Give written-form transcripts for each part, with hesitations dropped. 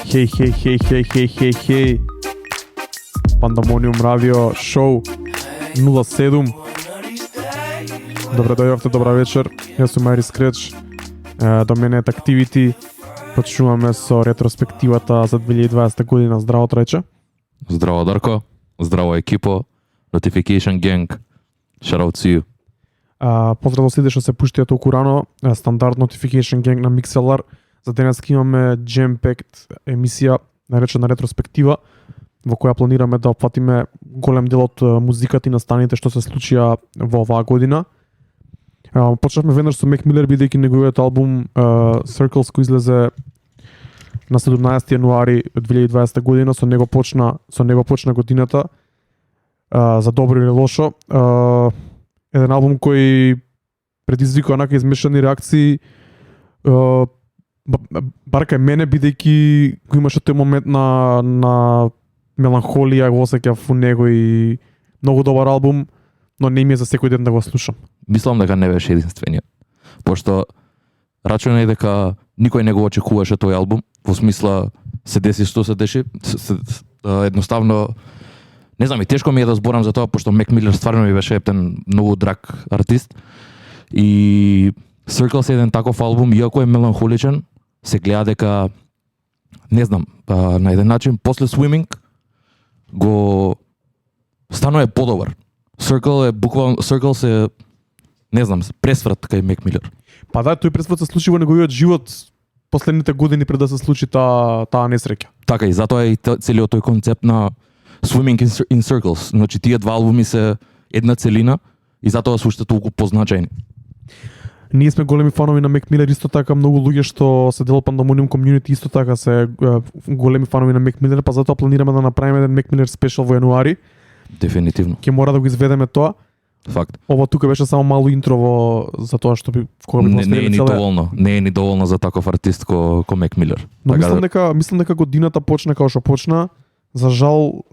Хей. Пандамониум радио шоу 07. Добре дојавте, добра вечер. Јас сум Мари Скреч. До мене е Activity. Почнуваме со ретроспективата за 2020 година. Здраво, Трајче. Здраво, Дарко. Здраво, екипо. Notification Gang. Shout out to you. Поздрав до сите што се пуштија толку рано. Стандард Notification Gang на MixLR. За денес имаме jam-packed емисија наречена ретроспектива, во која планираме да опфатиме голем дел од музиката и настаните што се случија во оваа година. Почнавме веднаш со Мек Милер, бидејќи неговиот албум Circles кој излезе на 17 јануари 2020 година, со него почна годината, за добро или лошо. Еден албум кој предизвика онака измешани реакции, бар кај мене, бидејќи го имаше тој момент на меланхолија, го осеќав во него и многу добар албум, но не ми е за секој ден да го слушам. Мислам дека не беше единствениот. Пошто рачунам дека никој не го очекуваше тој албум, во смисла се деси што се деши, едноставно не знам, и тешко ми е да зборам за тоа, пошто Мек Милер стварно ми беше ептен многу драг артист. И Circles е еден таков албум, иако е меланхоличен, се гледа дека, не знам, на еден начин, после Swimming, го станува подобар. Circles е, не знам, пресврат кај Мек Милер. Па да, тој пресврат се случи во неговиот живот последните години пред да се случи таа несреќа. Така и затоа е и целиот тој концепт на Swimming in Circles. Значи тие два албуми се една целина и затоа се уште толку позначајни. Ние сме големи фанови на Мек Милер, исто така многу луѓе што се дел Pandemonium Community исто така се големи фанови на Мек Милер, па затоа планираме да направиме еден Мек Милер спешал во јануари. Дефинитивно. Ќе мора да го изведеме тоа. Факт. Ова тука беше само мало интро за тоа што би кога би не е ни доволно. Не е ни доволно за таков артист ко Мек Милер. Но мислам дека годината почна како што почна. За жал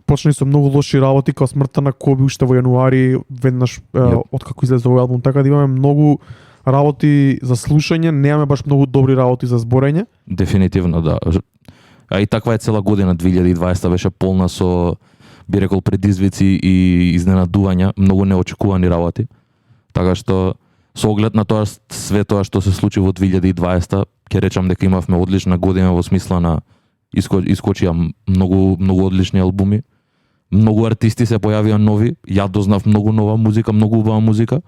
почна и со многу лоши работи, како смртта на Коби уште во јануари, веднаш од како излезе овој албум, така да имаме многу работи за слушање, немаме баш многу добри работи за зборење. Дефинитивно, да. А и таква е цела година, 2020 беше полна со, би рекол, предизвици и изненадувања, многу неочекувани работи. Така што со оглед на тоа све тоа што се случи во 2020, ќе речам дека имавме одлична година во смисла на искочија многу одлични албуми. Многу артисти се појавија нови, ја дознав многу нова музика, многу убава музика.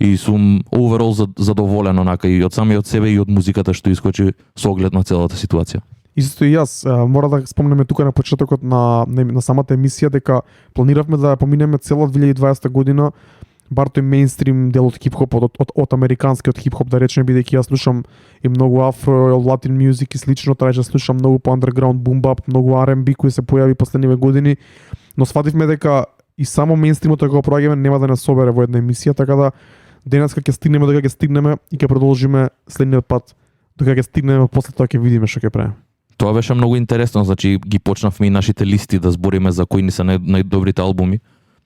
И сум overall задоволен онака и од самиот себе и од музиката што искочи со оглед на целата ситуација. Исто и јас, мора да спомнеме тука на почетокот на самата емисија дека планиравме да поминеме цела 2020 година бар тој мејнстрим дел од хип-хопот, од американскиот хип-хоп, да речеме, бидејќи јас слушам и многу афро, латин мюзик и слично, трајче слушам многу по underground, boom bap, многу R&B кои се појави последниве години, но свативме дека и само мејнстримот ако го проаѓаме нема да не собере во една емисија, така да денеска ќе стигнеме докако ќе стигнеме и ќе продолжиме следниот пат докако ќе стигнеме, после тоа ќе видиме што ќе правиме. Тоа беше многу интересно, значи ги почнавме и нашите листи да збориме за кои ни се најдобрите албуми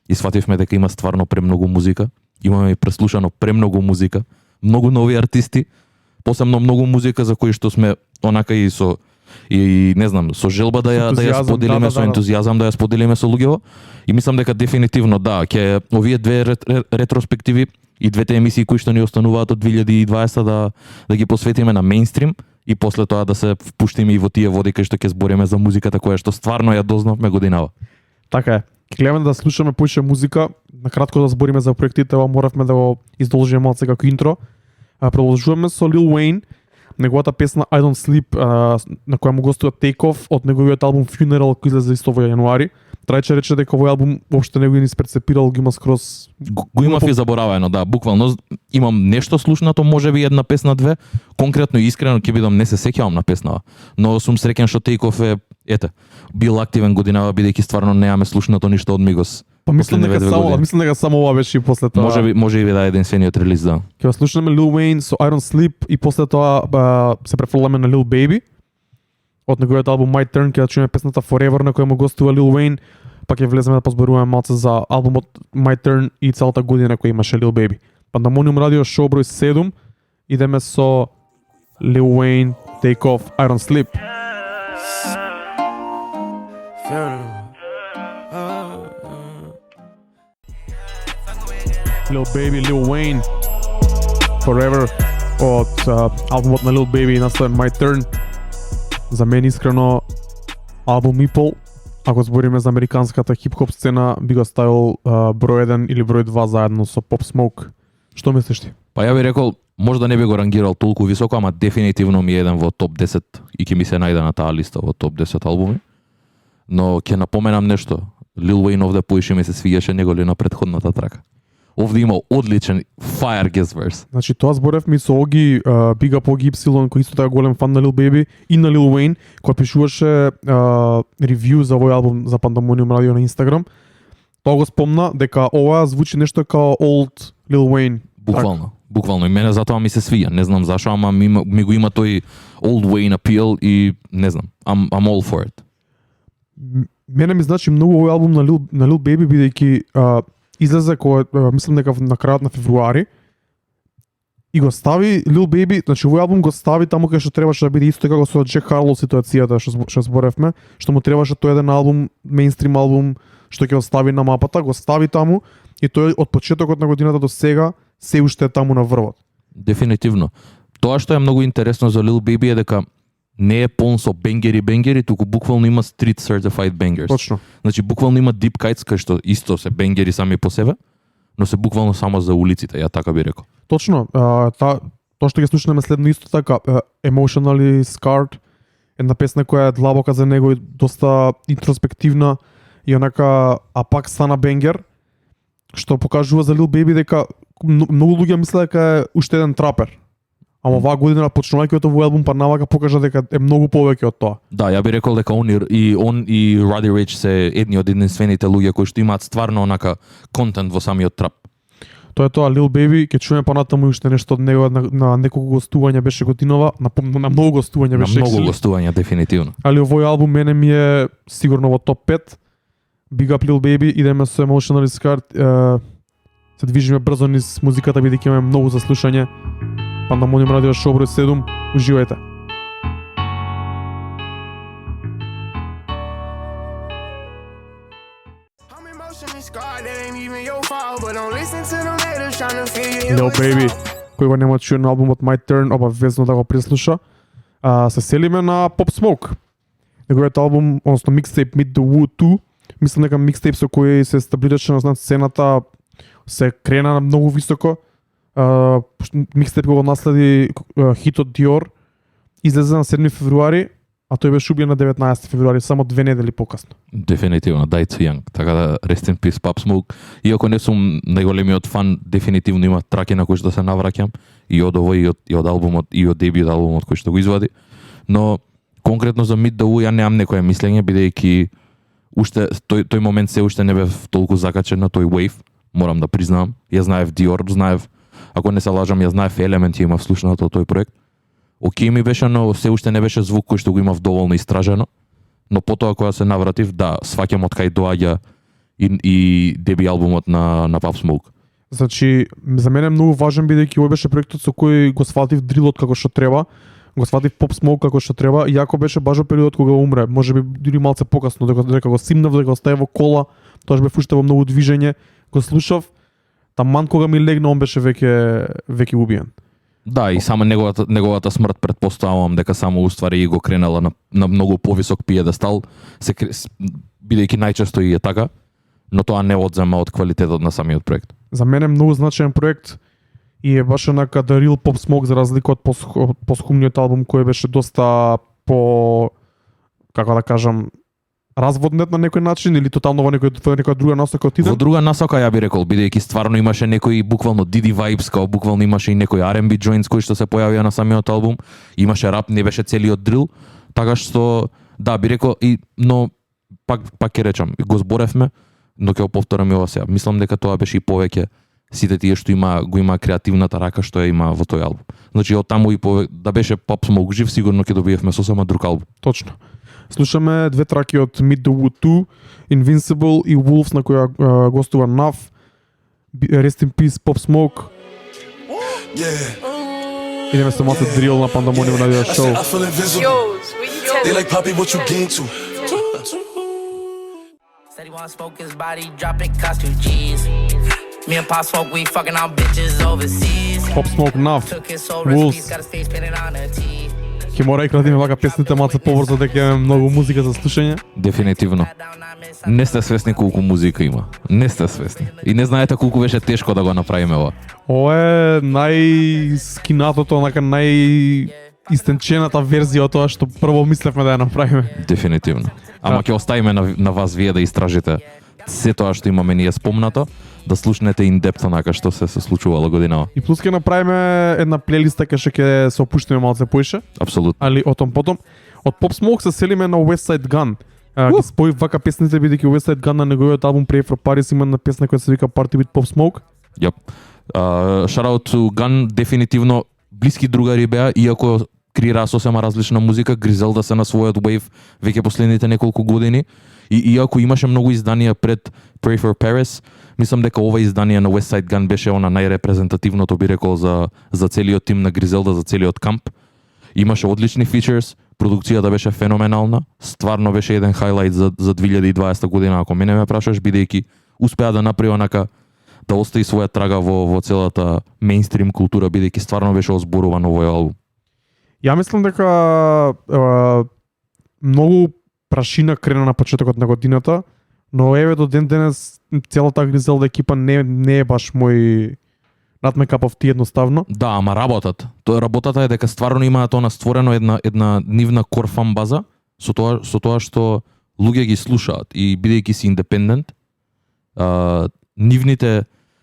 и свативме дека има стварно премногу музика. Имаме и преслушано премногу музика, многу нови артисти, посебно многу музика за кои што сме онака и со и не знам, со желба да ја споделиме, со ентузијазам да ја споделиме со луѓето. И мислам дека дефинитивно да, ќе овие две ретроспективи и двете емисии кои што ни остануваат од 2020 да ги посветиме на мејнстрим и после тоа да се впуштиме и во тие води кај што ќе збориме за музиката која што стварно ја дознавме годинава. Така е. Ќе гледаме да слушаме поише музика. На кратко да збориме за проектите, ова моравме да го издолжиме малце како интро. Продолжуваме со Lil Wayne, неговата песна I Don't Sleep, на која му гостува Take Off од неговиот албум Funeral кој излезе исто во јануари. Трајче рече дека овој албум воопште не го испрецепирал, го има скроз го имав и заборавено, да, буквално имам нешто слушнато, можеби една песна две, конкретно и искрено ќе бидам не се сеќавам на песнава, но сум среќен што Take Off е бил активен годинава бидејќи стварно немаме слушнато ништо од Мигос. Па мислам дека само ова беше и после тоа. Може и да е единствениот релиз, да. Ќе слушнеме Lil Wayne со I Don't Sleep и после тоа се префрламе на Lil Baby. Од неговиот албум My Turn ќе чуеме песната Forever на која му гостува Lil Wayne, па ќе влеземе да позборуваме малце за албумот My Turn и целата година која имаше Lil Baby. Pandemonium радио шоу број 7. Идеме со Lil Wayne, Take Off, I Don't Sleep. Lil Baby, Lil Wayne, Forever од албумот на Lil Baby наследен My Turn. За мен искрено албум Meeple, ако збориме за американската хип-хоп сцена, би го ставил број 1 или број 2 заедно со Pop Smoke. Што мислиш ти? Па ја би рекол, можда не би го рангирал толку високо, ама дефинитивно ми е еден во топ 10 и ќе ми се најде на таа листа во топ 10 албуми. Но ќе напоменам нешто. Lil Wayne овде поише ми се свиѓаше неголи на претходната трака. Овде имал одличен fire guest verse. Значи тоа зборев ми со Оги, Big Up Оги Y, кој исто така голем фан на Lil Baby и на Lil Wayne, кој пишуваше ревју за овој албум за Pandemonium Radio на Инстаграм. Тоа го спомна дека ова звучи нешто као old Lil Wayne. Буквално. Буквално и мене затоа ми се свиѓа. Не знам зашо, ама ми го има тој old Wayne appeal и не знам. I'm all for it. Мене ми значи многу овој албум на Lil Baby бидејќи излезе кој мислам дека на крајот на февруари и го стави Lil Baby, значи овој албум го стави таму кај што требаше да биде, исто како со Джек Харлоу ситуацијата што зборевме, што му требаше тој еден албум, мејнстрим албум што ќе го стави на мапата, го стави таму и тој од почетокот на годината до сега се уште е таму на врвот. Дефинитивно. Тоа што е многу интересно за Lil Baby е дека не е полн со бенгери, туку буквално има street certified bangers. Точно. Значи буквално има deep cuts кај што исто се бенгери сами по себе, но се буквално само за улиците, ја така би рекол. Точно. Тоа што ќе слушнеме следно исто така, Emotionally Scarred, една песна која е длабока за него и доста интроспективна и онака, а пак стана бенгер, што покажува за Lil Baby дека многу луѓе мислеа дека е уште еден трапер. Ама оваа година почнувајќи од овој албум па навака покажа дека е многу повеќе од тоа. Да, ја би рекол дека он и Roddy Ricch се едни од единствените луѓе кои што имаат стварно онака контент во самиот трап. Тоа е тоа, Lil Baby, ќе чуеме понатаму уште нешто од него на неколку гостувања беше годинова, на многу гостувања беше. На многу гостувања дефинитивно. Али овој албум мене ми е сигурно во топ 5. Big Up Lil Baby, идеме со Emotionally Scarred, се движиме брзо низ музиката бидејќи имаме многу за слушање. Pandemonium Radio Show број 7, уживајте. Lil Baby, кој го нема чуе на албумот My Turn, обавезно да го преслуша. Се селиме на Pop Smoke. Неговиот албум, односно микстейп Meet the Woo 2, мислам дека микстейп со кој се стабилираше на сцената, се крена на многу високо. Микстейп го наследи хитот Dior, излезе на 7 февруари, а тој беше убиен на 19 февруари, само 2 недели покасно. Дефинитивно, died too young. Така да rest in peace Pop Smoke. Иако не сум најголемиот фан, дефинитивно има траки на кои што се навраќам и од овој и од албумот и од дебют албумот кој што го извади. Но конкретно за Meet the Woo ја немам некое мислење бидејќи уште тој момент се уште не бев толку закачен на тој wave, морам да признам. Ја знаев Dior, знаев, ако не се лажам, ја знаев Element, ја имав слушнато тој проект. Океј ми беше, но се уште не беше звук кој што го имав доволно истражено. Но потоа кога се навратив, да, сваќам од кај доаѓа и деби албумот на Pop Smoke. Значи, за мене е многу важен бидејќи овој беше проектот со кој го сватив дрилот како што треба, го сватив Pop Smoke како што треба, иако беше баш во периодот кога умре, можеби дури малце покасно, дека го симнав, дека го ставив во кола, тоаш бев уште во многу движење, го слушав, таман кога ми легна, он беше веќе убиен. Да, и само неговата смрт претпоставувам дека само уствари го кренала на многу повисок пиедестал, бидејќи најчесто и е така, но тоа не одзема од квалитетот на самиот проект. За мене многу значаен проект и е баш онака The Real Pop Smoke за разлика од посхумниот албум кој беше доста по, како да кажам, разводнет на некој начин или тотално во некоја друга насока отиде? Во друга насока ја би рекол, бидејќи стварно имаше некои буквално Diddy vibes, као буквално имаше и некои R&B joints кои што се појавија на самиот албум, имаше рап, не беше целиот дрил, така што да би рекол но пак ќе речам, го зборевме, но ќе го повторам и ова сега. Мислам дека тоа беше и повеќе сите тие што го има креативната рака што ја има во тој албум. Значи од таму и да беше Pop Smoke жив, сигурно ќе добиевме сосема друг албум. Точно. Слушаме две траки од Meet the Woo 2, Invincible и Wolves, на која гостува Nav. Rest in Peace, Pop Smoke. Идеме со малце дрил на Pandemonium Radio Show. They like Poppy, what you get into? Said he wanna smoke his body, drop it, cost 2 G's. Me and Pop smoke, we fucking on bitches overseas. Pop Smoke, Nav, Took his soul Wolves. recipes, got a stage spinning on a tee. Ќе мора и кратиме вака песните малце побрзо дека имаме многу музика за слушање. Дефинитивно. Не сте свесни колку музика има. Не сте свесни. И не знаете колку беше тешко да го направиме ова. Ова е најскинатото, онака најистенчената верзија од тоа што прво мислевме да ја направиме. Дефинитивно. Ама ќе оставиме на вас вие да истражите се тоа што имаме ние спомнато, да слушнете in-depth онака што се случувало годинава. И плюс ќе направиме една плейлиста кај што ќе се опуштиме малце поише, Апсолутно. али о том потом. Од Pop Smoke се селиме на West Side Gun. Ги спои вака песните бидејќи West Side Gun на неговиот албум Pray for Paris има една песна која се вика Party with Pop Smoke. Јап. Shout out to Gun, дефинитивно блиски другари беа, иако креираа сосема различна музика, Гризелда се на својот wave веќе последните неколку години. И иако имаше многу изданија пред Pray for Paris, мислам дека ова издание на West Side Gun беше она најрепрезентативното, би рекол, за целиот тим на Гризелда, за целиот камп. Имаше одлични фичерс, продукцијата беше феноменална, стварно беше еден хайлайт за 2020 година, ако мене ме прашаш, бидејќи успеа да направи онака да остави своја трага во целата мејнстрим култура, бидејќи стварно беше озборуван овој албум. Ја мислам дека многу прашина крена на почетокот на годината, но еве до ден денес целата Гризелда екипа не е баш мој not my cup of tea едноставно. Да, ама работата е дека стварно имаат она створено една нивна кор фан база со тоа што луѓе ги слушаат и бидејќи си индепендент,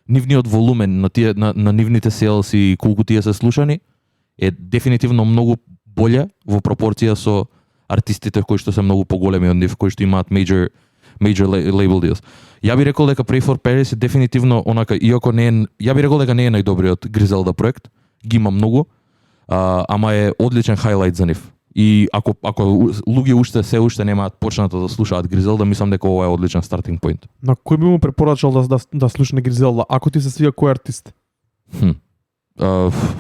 нивниот волумен на нивните селс и колку тие се слушани е дефинитивно многу боле во пропорција со артистите кои што се многу поголеми од нив, кои што имаат major label deals. Ја би рекол дека Pray for Paris е дефинитивно онака, иако не е, ја би рекол дека не е најдобриот Гризелда проект, ги има многу, ама е одличен хайлайт за нив. И ако луѓе се уште немаат почнато да слушаат Гризелда, мислам дека ова е одличен стартинг поинт. На кој би му препорачал да слушне Гризелда, ако ти се свија кој артист?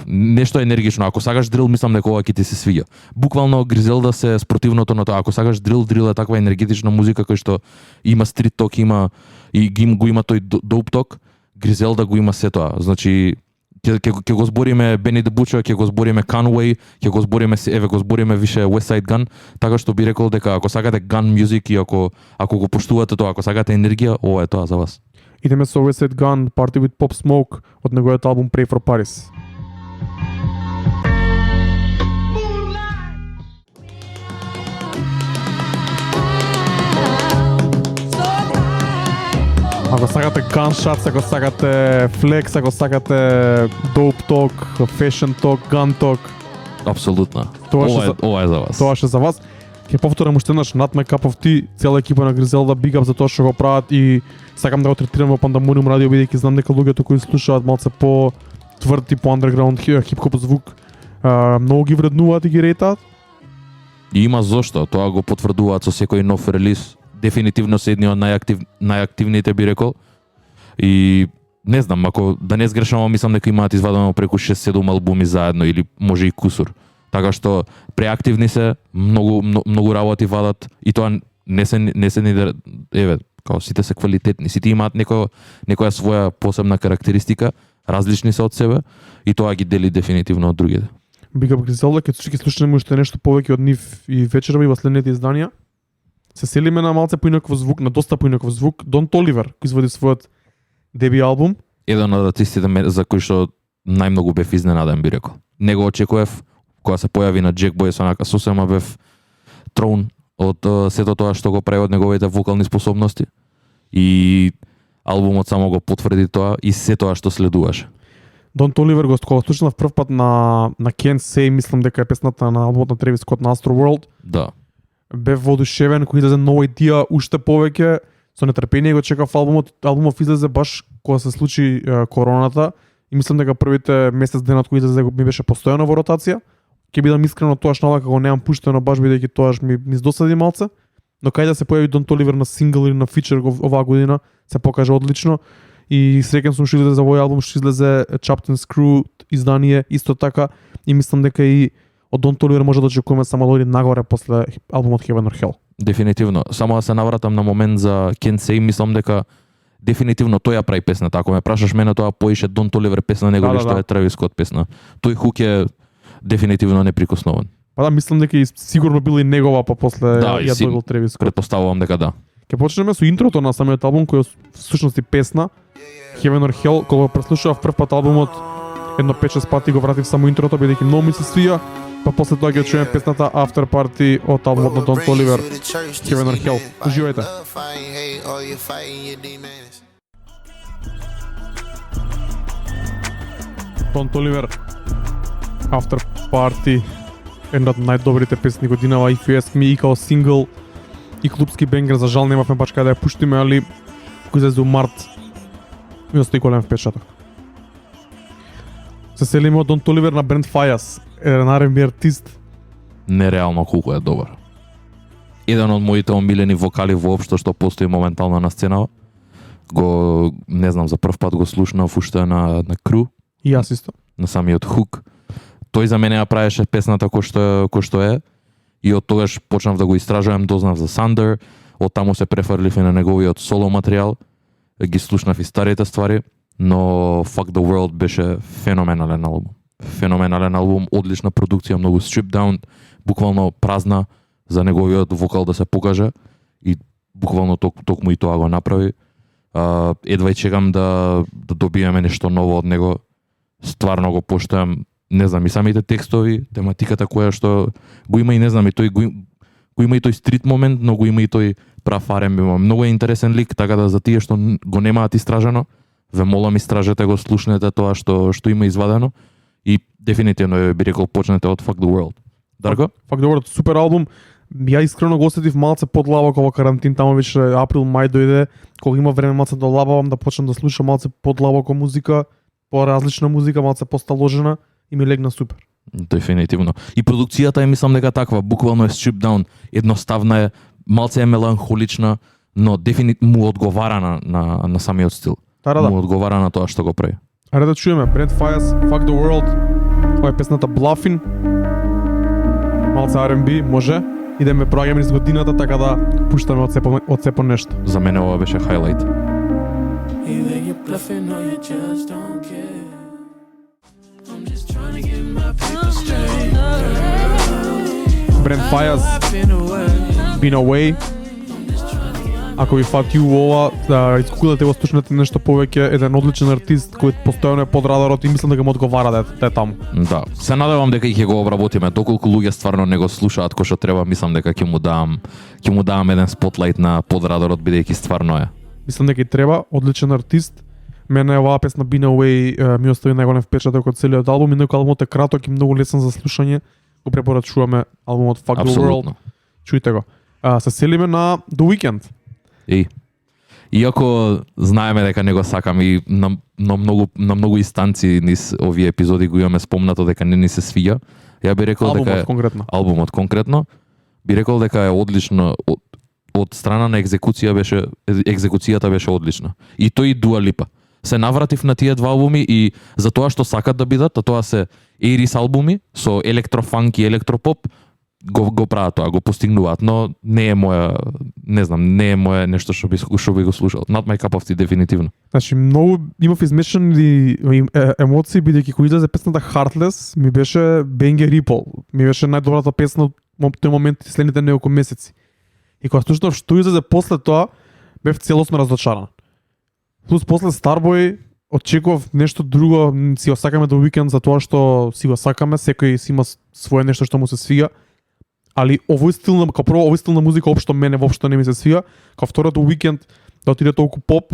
Нешто енергично. Ако сакаш дрил, мислам дека ова ќе ти се свиѓа. Буквално Гризелда се спротивното на тоа. Ако сакаш дрил е таква енергетична музика која што има стрит ток, има и го има тој доп ток. Гризелда го има се тоа. Значи ќе го збориме Benny the Butcher, ќе го збориме Conway, ќе го збориме више West Side Gun, така што би рекол дека ако сакате gun music и ако го поштувате тоа, ако сакате енергија, ова е тоа за вас. Идеме со West Side Gun, Party with Pop Smoke од неговиот албум Pray for Paris. Ако сакате gunshots, ако сакате flex, ако сакате dope talk, fashion talk, gun talk, Апсолутно. Тоа Ова е за вас. тоа ше за вас. Ќе повторам уште еднаш Not My Cup of Tea, цела екипа на Гризелда, big up за тоа што го прават и сакам да го третирам во Пандамониум радио, бидејќи знам дека луѓето кои слушаат малце по тврд и по underground хип-хоп звук, многу ги вреднуваат и ги рейтаат. И има зошто, тоа го потврдуваат со секој нов релиз. Дефинитивно се едни од најактивните, би рекол. И не знам, ако да не сгрешам, мислам дека имаат извадено преку 6-7 албуми заедно или може и кусур. Така што преактивни се, многу работи вадат и тоа не се еве, као сите се квалитетни, сите имаат некоја своја посебна карактеристика, различни се од себе и тоа ги дели дефинитивно од другите. Big up Гризелда, ќе слушаме уште нешто повеќе од нив и вечерва и во следните изданија. Се селиме на малце поинаков звук, на доста поинаков звук. Дон Толивер, кој извади својот деби албум. Еден од артистите за кој што најмногу бев изненаден, би рекол. Него очекував кога се појави на Jack Boys, онака сосема бев троун од сето тоа што го прави од неговите вокални способности. И албумот само го потврди тоа и се тоа што следуваше. Дон Толивер го слушнав прв пат на Can't Say, мислам дека е песната на албумот на Travis Scott на Astro World. Да. Бев воодушевен кога излезе нова идеја, уште повеќе со нетрпение го чекав албумот. Албумот излезе баш кога се случи короната и мислам дека првите месец денот кои излезе ми беше постојано во ротација. Ќе бидам искрено, тоаш налака го немам пуштено баш бидејќи тоаш ми досади малце. Но кај да се појави Дон Толивер на сингл или на фичер оваа година се покажа одлично и среќен сум што излезе за овој албум, што излезе Chaptens Crew издание исто така и мислам дека и од Don't Toliver може да очекуваме само да оди нагоре после албумот Heaven or Hell. Дефинитивно. Само да се навратам на момент за Can't Say, мислам дека дефинитивно тој ја прави песната. Ако ме прашаш мене, тоа поише Don't Toliver песна него што е Travis Scott песна. Тој хук е дефинитивно неприкосновен. Па да, мислам дека и сигурно била и негова, па после ја добил Travis Scott. Предпоставувам дека да. Ќе почнеме со интрото на самиот албум, кој е всушност и песна Heaven or Hell. Кога преслушав прв пат албумот, едно 5-6 пати го вратив само интрото, бидејќи многу ми се свија, па после тоа ќе чуеме песната After Party од албумот на Don't Toliver, Heaven or Hell. Уживајте. Don't Toliver, After Party, една од најдобрите песни годинава, If You Ask Me, и као сингл, и клубски бенгер. За жал немавме баш каде да ја пуштиме, али кој излезе у март, ми остави голем впечаток. Се селиме од Don't Toliver на Brent Faiyaz, еден R&B артист. Нереално колку е добар. Еден од моите омилени вокали воопшто што постои моментално на сценава. Го, не знам, за прв пат го слушнав уште на Кру. И јас исто. На самиот хук. Тој за мене ја правеше песната кој што е. И од тогаш почнав да го истражувам, дознав за Thunder, од таму се префрлив и на неговиот соло материјал. Ги слушнав и старите ствари, но Fuck the World беше феноменален албум. Феноменален албум, одлична продукција, многу stripped down, буквално празна за неговиот вокал да се покаже и буквално токму и тоа го направи. Едва и чекам да добиеме нешто ново од него. Стварно го поштојам, не знам, и самите текстови, тематиката која што го има и не знам, и тој го има и тој стрит момент, но го има и тој прав R&B. Многу е интересен лик, така да за тие што го немаат истражено, ве молам истражете го, слушнете тоа што има извадено и дефинитивно би рекол почнете од Fuck the World. Дарко? Fuck the World, супер албум. Ја искрено го осетив малце подлабоко во карантин, таму веќе април, мај дојде, кога има време малце да лабавам, да почнам да слушам малце подлабоко музика, поразлична музика, малце посталожена и ми легна супер. Дефинитивно. И продукцијата е, мислам дека таква, буквално е stripped down, едноставна е, малце е меланхолична, но дефинитивно му одговара на самиот стил. Да. Му одговара на тоа што го прави. Аре да чуеме Brent Faiyaz, Fuck the World. Ова е песната Bluffin. Малце R&B, може. Идеме проаѓаме низ годината, така да пуштаме од сепо нешто. За мене ова беше хайлайт. Brent Faiyaz, Been Away. Ако ви фати ова, да искукулате го слушнете нешто повеќе, еден одличен артист кој постојано е под радарот и мислам дека му одговара да е таму. Да, се надевам дека ќе го обработиме, доколку луѓе стварно не го слушаат кој што треба, мислам дека ќе му дам еден спотлайт на под радарот, бидејќи стварно е. Мислам дека и треба, одличен артист. Мене оваа песна Been Away ми остави најголем впечаток од целиот албум, инаку албумот е краток и многу лесен за слушање. Го препорачуваме албумот Fuck the World. Чујте го. Се селиме на The Weeknd. Иако знаеме дека не го сакам и на многу инстанции низ овие епизоди го имаме спомнато дека не ни се свиѓа, ја би рекол дека албумот конкретно би рекол дека е одлично од страна на екзекуцијата беше одлична. И тој и Дуа Липа. Се навратив на тие два албуми и за тоа што сакат да бидат, а тоа се 80s албуми со електрофанк и електропоп, го прават тоа, го постигнуваат, но не е моја, не знам, не е моја нешто што би го слушал. Not my cup of tea, дефинитивно. Значи, многу имав измешани емоции, бидејќи кога излезе песната Heartless, ми беше Banger Ripple. Ми беше најдобрата песна од тој момент и следните неколку месеци. И кога слушнав што излезе после тоа, бев целосно разочаран. Плюс после Starboy очекував нешто друго, си го сакаме до Weeknd за тоа што си го сакаме, секој си има свое нешто што му се свига. Али овој стил на музика општо мене воопшто не ми се свига. Као второто Weeknd да отиде толку поп,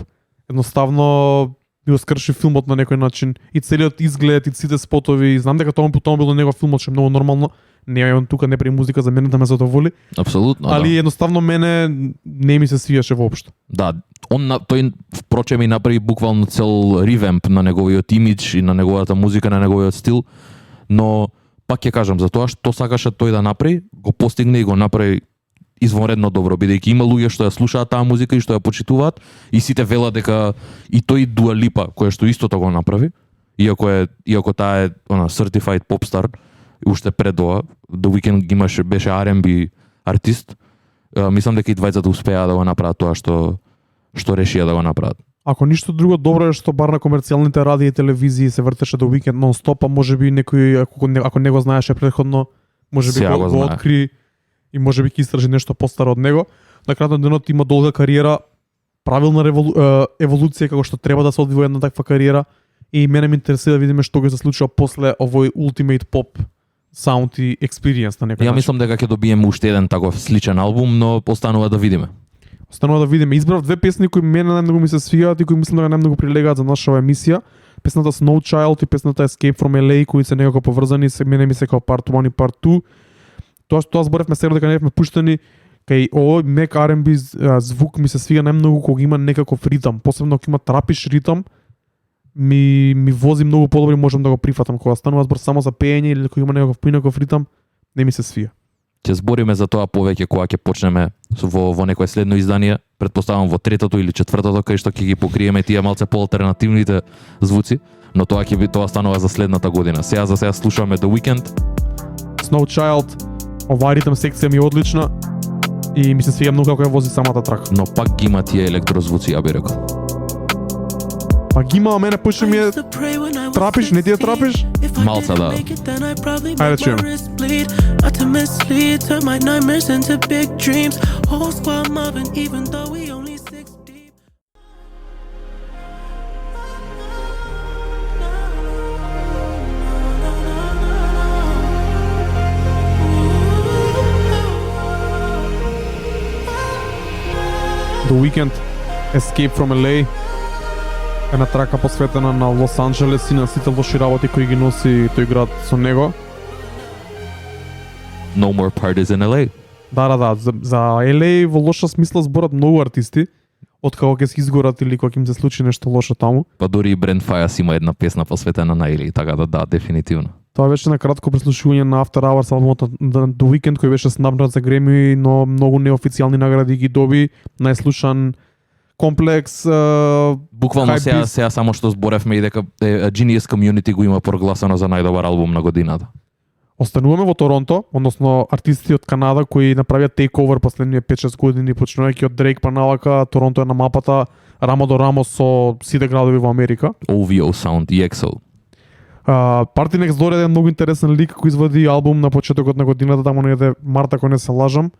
едноставно ми го скрши филмот на некој начин и целиот изглед и сите спотови. Знам дека тоа било негов филмот, што е многу нормално. Не е тука не прави музика за мене да ме задоволи. Апсолутно. Али едноставно мене не ми се свиеше воопшто. Да, тој впрочем и направи буквално цел ревамп на неговиот имидж и на неговата музика, на неговиот стил, но пак ќе кажам, за тоа што сакаше тој да направи, го постигне и го направи извонредно добро, бидејќи има луѓе што ја слушаат таа музика и што ја почитуваат и сите велат дека и тој Дуа Липа, која што истото го направи, иако таа е certified popstar, уште пред ова, The Weeknd ги имаше, беше R&B артист. Мислам дека и двајцата успеа да го направат тоа што решија да го направат. Ако ништо друго, добро е што бар на комерцијалните радио и телевизии се вртеше до Weeknd нон-стоп, а можеби некој ако не го знаеше претходно, можеби Сега го знае. откри и можеби ќе истражи нешто постаро од него. На крајот на денот има долга кариера, правилна еволуција како што треба да се одвива една таква кариера и мене ме интересира да видиме што ќе се случува после овој Ultimate Pop Sound и Experience на некој Ја начин. мислам дека ќе добиеме уште еден таков сличен албум, но останува да видиме. Останува да видиме. Избрав две песни кои мене најмногу ми се свигаат и кои мислам дека најмногу прилегаат за нашава емисија. Песната Snow Child и песната Escape from LA, кои се некако поврзани, мене ми се како Part 1 и Part 2. Тоа зборевме сега дека не бевме пуштени кај овој мек R&B звук ми се свига најмногу кога има некаков ритам, посебно кога има трапиш ритам, ми вози многу подобро и можам да го прифатам. Кога станува збор само за пеење или кога има некаков поинаков ритам, не ми се свија. Ќе збориме за тоа повеќе кога ќе почнеме во некое следно издание, претпоставам во третото или четвртото, кај што ќе ги покриеме тие малце поалтернативните звуци, но тоа станува за следната година. Сега слушаме The Weeknd. Snow Child, оваа ритм секција ми е одлична и ми се свија многу како ја вози самата трака. Но пак ги има тие електрозвуци, ја би рекол. Па ги има, а мене почне ми е трапиш, не ти е трапиш? Малце да. Ајде чуеме. The Weeknd, Escape from LA, една трака посветена на Лос Анџелес и на сите лоши работи кои ги носи тој град со него. No more parties in LA. Да, за LA во лоша смисла зборат многу артисти, откако ќе се изгорат или кога ќе им се случи нешто лошо таму. Па дури и Брент Фајас има една песна посветена на LA, така да, дефинитивно. Тоа беше на кратко преслушување на After Hours албумот на The Weeknd кој беше снабнат за Греми, но многу неофицијални награди ги доби. Најслушан комплекс Буквално Hypebeast. сега само што зборевме и дека Genius Community го има прогласено за најдобар албум на годината. Остануваме во Торонто, односно артисти од Канада кои направија тейковер последниве 5-6 години, почнувајќи од Дрейк па навака. Торонто е на мапата рамо до рамо со сите градови во Америка. OVO Sound и EXO. Party Next Door е многу интересен лик кој извади албум на почетокот на годината, таму негде март ако не се лажам.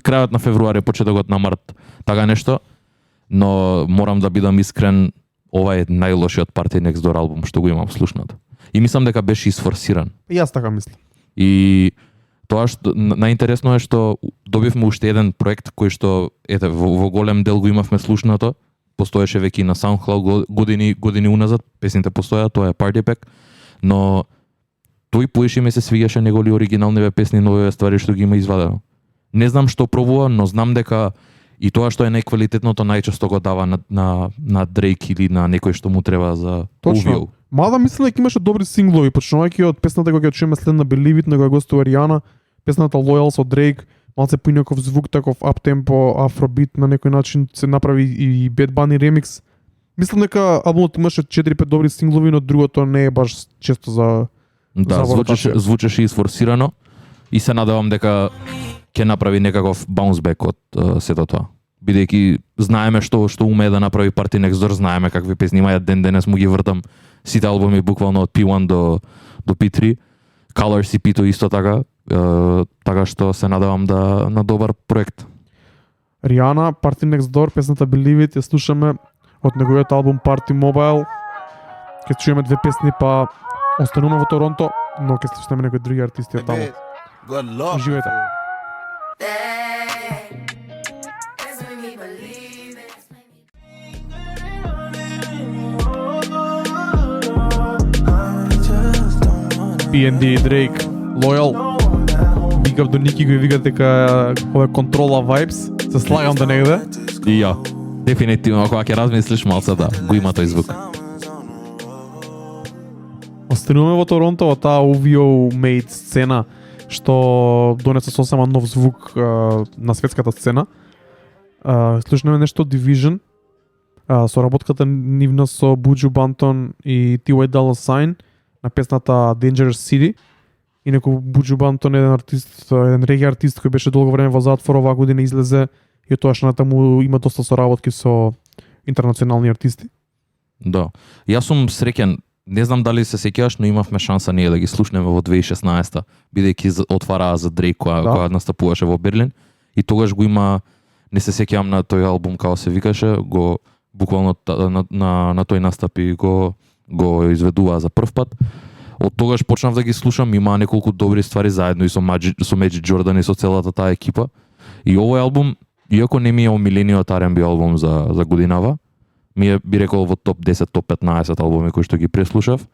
Крајот на февруари, почетокот на март, така нешто. Но морам да бидам искрен, ова е најлошиот Party Next Door албум што го имам слушнато. И мислам дека беше исфорсиран. И јас така мислам. И тоа што најинтересно е што добивме уште еден проект кој што во голем дел го имавме слушнато. Постоеше веќе на SoundCloud години уназад, песните постојат, тоа е Party Pack, но тој поише ми се свиѓаше негови оригинални песни, нови ствари што ги има извадено. Не знам што пробува, но знам дека и тоа што е најквалитетното најчесто го дава на Дрейк или на некој што му треба за Точно. OVO. Мада мислам дека имаше добри синглови, почнувајќи од песната која ќе чуеме след на Believe It, на која гостува Ријана, песната Loyal со Дрейк, малце поинаков звук, таков аптемпо, афробит на некој начин се направи и Bad Bunny ремикс. Мислам дека албумот имаше 4-5 добри синглови, но другото не е баш често за Да, за звучеше исфорсирано и се надевам дека ќе направи некаков bounce back од сето тоа. Бидејќи знаеме што умее да направи Party Next Door, знаеме какви песни има, ден денес му ги вртам сите албуми буквално од P1 до P3. Colors EP-то исто така, така што се надевам на добар проект. Ријана, Party Next Door, песната Believe It, ја слушаме од неговиот албум Party Mobile. Ќе чуеме две песни, па остануваме во Торонто, но ќе слушаме некои други артисти од таму. Уживајте. PND и Drake, Loyal. Big up до Ники кој вика дека ова е Controlla Vibes. Се слагам да негде. И ја, дефинитивно, кога ќе размислиш малце да го има тој звук. Остануваме во Торонто, во таа OVO made сцена што донесе сосема нов звук на светската сцена. Слушнеме нешто Division, соработката нивна со Buju Banton и T.Y. Dolla Sign на песната Dangerous City. Инаку Буџу Бантон еден артист, еден реги артист кој беше долго време во затвор, оваа година излезе и отоашната му има доста соработки со интернационални артисти. Да. Јас сум среќен, не знам дали се сеќаваш, но имавме шанса ние да ги слушнеме во 2016-та, бидејќи отвараа за Дрейк која настапуваше во Берлин и тогаш го има, не се сеќавам на тој албум како се викаше, го буквално на тој настапи го изведуваа за прв пат. Од тогаш почнав да ги слушам, има неколку добри ствари заедно и со Magic Jordan и со целата таа екипа. И овој албум, иако не ми е омилениот R&B албум за годинава, ми е, би рекол, во топ 10, топ 15 албуми кои што ги преслушав.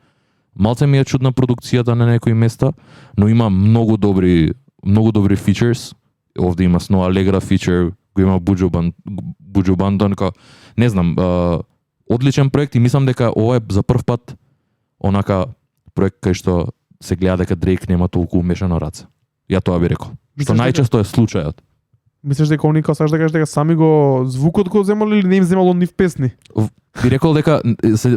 Малце ми е чудна продукцијата на некои места, но има многу добри фичерс. Овде има Snow Allegra фичер, го има Буџу Бантон, не знам, одличен проект и мислам дека ова е за прв пат онака проект кај што се гледа дека Дрейк нема толку умешано раце. Ја тоа би рекол. Што најчесто е случајот. Мислиш дека они сакаш да кажеш дека сами го звукот го земале или не им земало нив песни? Би рекол дека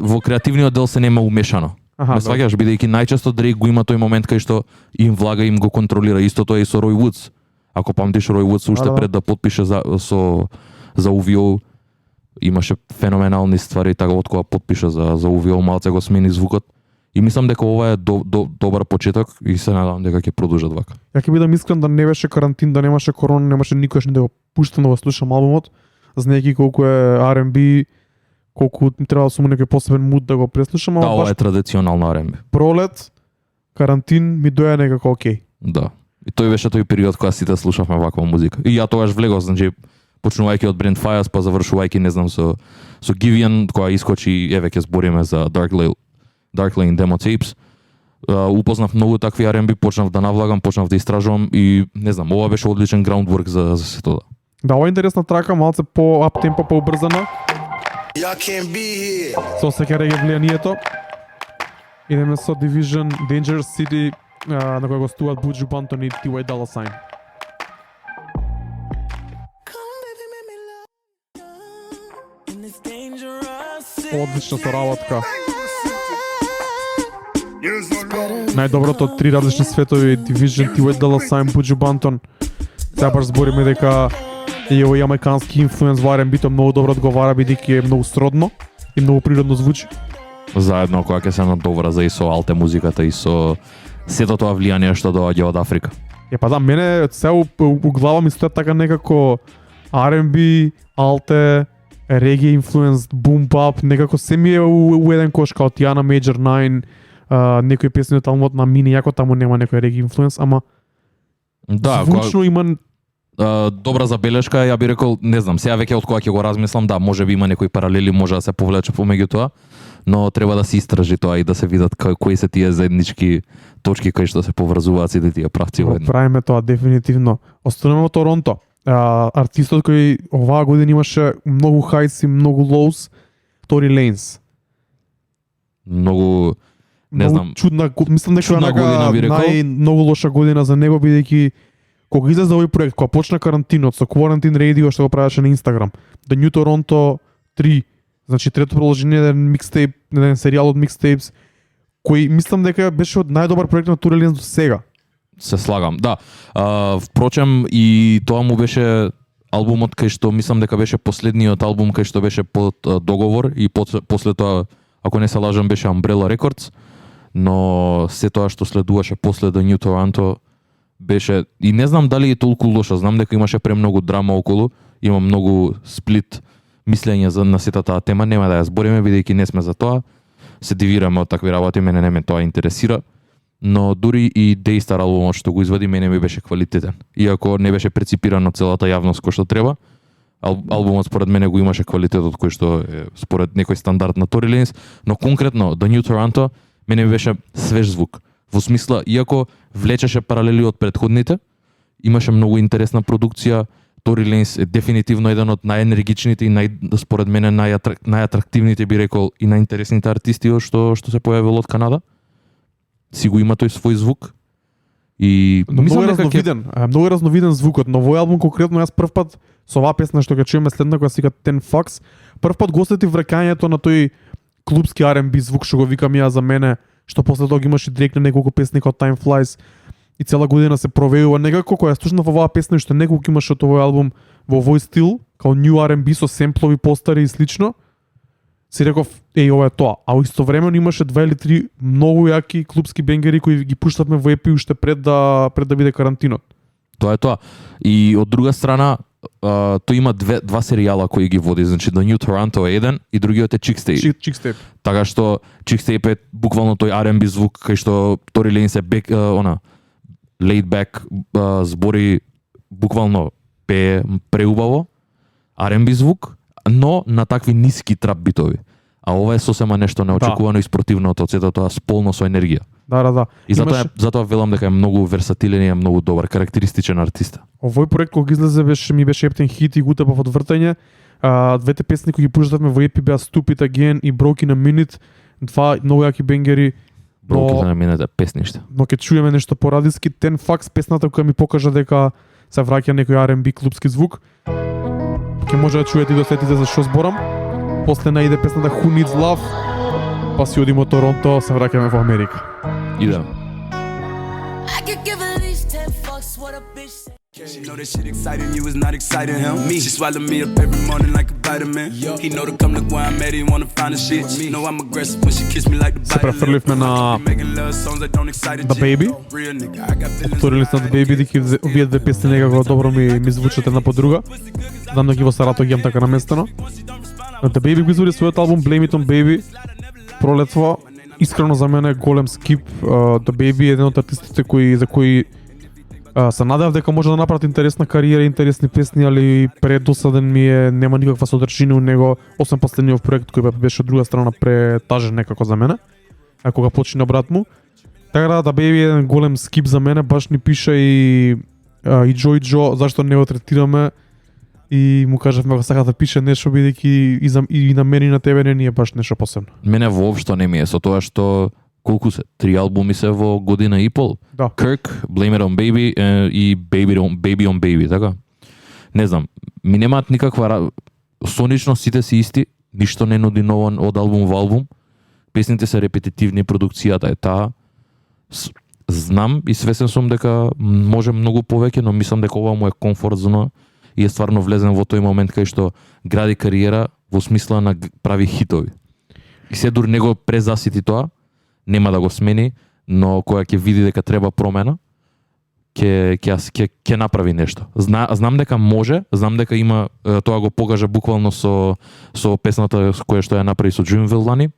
во креативниот дел се нема умешано. Ме сваќаш, бидејќи најчесто Дрейк го има тој момент кај што им влага, им го контролира. Истото е и со Рој Вудс. Ако памтиш, Рој Вудс уште пред да подпише за OVO, имаше феноменални ствари, така од кога подпиша за OVO, малце го смени звукот. И мислам дека ова е добар почеток и се надам дека ќе продолжат вака. Ја ќе бидам искрен, да не беше карантин, да немаше корона, немаше никош ни да го пуштам да го слушам албумот, знаејќи колку е R&B, колку треба да сум некој посебен муд да го преслушам, Да, ова е традиционално R&B. Пролет, карантин ми доја некако окей. Да. И тој беше тој период кога сите слушавме ваква музика. И ја тогаш влегов, значи почнувајќи од Brent Faiyaz, па завршувајќи, не знам, со Giveon, која искочи, еве ќе збориме за Dark Lane Demo Tapes. Упознав многу такви R&B, почнав да навлагам, почнав да истражувам и не знам, ова беше одличен groundwork за сето тоа. Да, ова е интересна трака, малце по ап темпо, поубрзана. Со сеќа реге влијанието. Идеме со Division, Dangerous City, на кој гостуваат Буџу Бантон и T.Y. Dolla $ign. Одлична соработка. Најдоброто од три различни светови, Division, T.Y. Dolla $ign, Буџу Бантон. Сега баш збориме дека и овој јамајкански инфлуенс во R&B-то многу добро одговара, бидејќи е многу сродно и многу природно звучи. Заедно кога ќе се надоврза и со алте музиката и со сето тоа влијание што доаѓа од Африка. Па да, мене цел у глава ми стои така некако R&B, алте, реги инфлуенс, бум бап, некако се ми е у еден кош као Тиана Major 9, некои песни од албумот на Мини, јако таму нема некој реги инфлуенс, ама да, звучно има добра забелешка, ја би рекол, не знам, сега веќе од кога ќе го размислам, да, може би има некои паралели, може да се повлече помеѓу тоа, но треба да се истражи тоа и да се видат кои се тие заеднички точки кај што се поврзуваат сите тие правци во едно. Правиме тоа дефинитивно. Остануваме во Торонто. Артистот кој оваа година имаше многу хајс и многу лоус, Тори Лейнс. Многу не знам. Чудна, мислам дека чудна година би рекол. Многу лоша година за него, бидејќи кога излезе овој проект, кога почна карантинот со Quarantine Radio што го правеше на Инстаграм, The New Toronto 3, значи трето продолжение еден микстейп, еден серијал од микстейпс, кој мислам дека беше од најдобар проект на Тори Лейнс до сега. Се слагам, да. Впрочем, и тоа му беше албумот кај што мислам дека беше последниот албум кај што беше под договор и после тоа, ако не се лажам, беше Umbrella Records, но се тоа што следуваше после The New Toronto беше, и не знам дали е толку лошо, знам дека имаше премногу драма околу, има многу сплит мислење на сета таа тема, нема да ја збориме бидејќи не сме за тоа, се дивираме од такви работи, мене не ме тоа интересира, но дури и Daystar албумот што го извади мене ми беше квалитетен, иако не беше преципиран од целата јавност кој што треба. Албумот според мене го имаше квалитетот кој што е според некој стандард на Тори Лейнс, но конкретно The New Toronto мене ми беше свеж звук. Во смисла, иако влечеше паралели од претходните, имаше многу интересна продукција. Тори Лейнс е дефинитивно еден од најенергичните и според мене најатрактивните, би рекол, и најинтересните артисти што се појавил од Канада. Си го има тој свој звук. И многу разновиден, многу разновиден звукот, но овој албум конкретно јас прв пат со оваа песна што ќе чуеме следна која се вика 10 Fucks, прв пат го осетив враќањето на тој клубски R&B звук што го викам ја за мене, што после тоа ги имаш и Дрейк на неколку песни како Time Flies, и цела година се провеува некако, кога ја слушнав оваа песна и што неколку имаше од овој албум во овој стил, као New R&B со семплови постари и слично, си реков, ова е тоа. А истовремено имаше 2 или 3 многу јаки клубски бенгери кои ги пуштавме во епи уште пред да биде карантинот. Тоа е тоа. И од друга страна, тој има два серијала кои ги води, значи The New Toronto е еден и другиот е Chicks Tape. Chicks Tape. Така што Chicks Tape е буквално тој R&B звук кај што Тори Лейнс е laid back, збори буквално пее преубаво, R&B звук, но на такви ниски трап битови. А ова е сосема нешто неочекувано и спротивното од сето тоа сполно со енергија. Да. И затоа велам дека е многу версатилен и е многу добар, карактеристичен артист. Овој проект кога излезе ми беше ептен хит и гутепав од вртање. Двете песни кои ги пуштавме во епи беа Stupid Again и Broken a Minute. Два многу јаки бенгери. Broken a Minute е песниште. Но ќе чуеме нешто порадиски. Ten Fax песната која ми покажа дека се враќа некој R&B клубски звук. Ќе може да чуете и да сетите за што зборам. После наиде песната Who Needs Love. Па си одиме од Торонто, се враќаме во Америка. Идем. She know that shit exciting you is not exciting him. Me, she swallow me up every morning like a vitamin. He know to come look where I'm at, he wanna find the shit. Know I'm aggressive when she kiss me like the Се префрлив на The Baby. Повторили сте The Baby, дека овие две песни некако добро ми звучат една по друга. Знам да ги во Саратов ги имам така наместено. The Baby го извади својот албум Blame It On Baby пролетва. Искрено за мене голем скип. The Baby е еден од артистите за кои се надевав дека може да направи интересна кариера, интересни песни, али предосаден ми е, нема никаква содржина у него, освен последниот проект кој беше од друга страна претажен некако за мене. А кога почина брат му. Така да, The Baby е еден голем скип за мене, баш ни пиша и Джо, зашто не го третираме и му кажавме ако сака да пише нешто бидејќи и на мене и на тебе не е баш нешто посебно. Мене воопшто не ми е со тоа што колку се 3 албуми се во година и пол. Да. Kirk, Blame It On Baby и Baby on Baby, така? Не знам, ми немаат никаква сонично сите си исти, ништо не нуди ново од албум во албум. Песните се репетитивни, продукцијата е таа. Знам и свесен сум дека може многу повеќе, но мислам дека ова му е комфорт зона и е стварно влезен во тој момент кај што гради кариера во смисла на прави хитови. И се дури него презасити тоа, нема да го смени, но кога ќе види дека треба промена, ќе направи нешто. Знам дека може, знам дека има, тоа го покажа буквално со песната која што ја направи со Dreamville лани,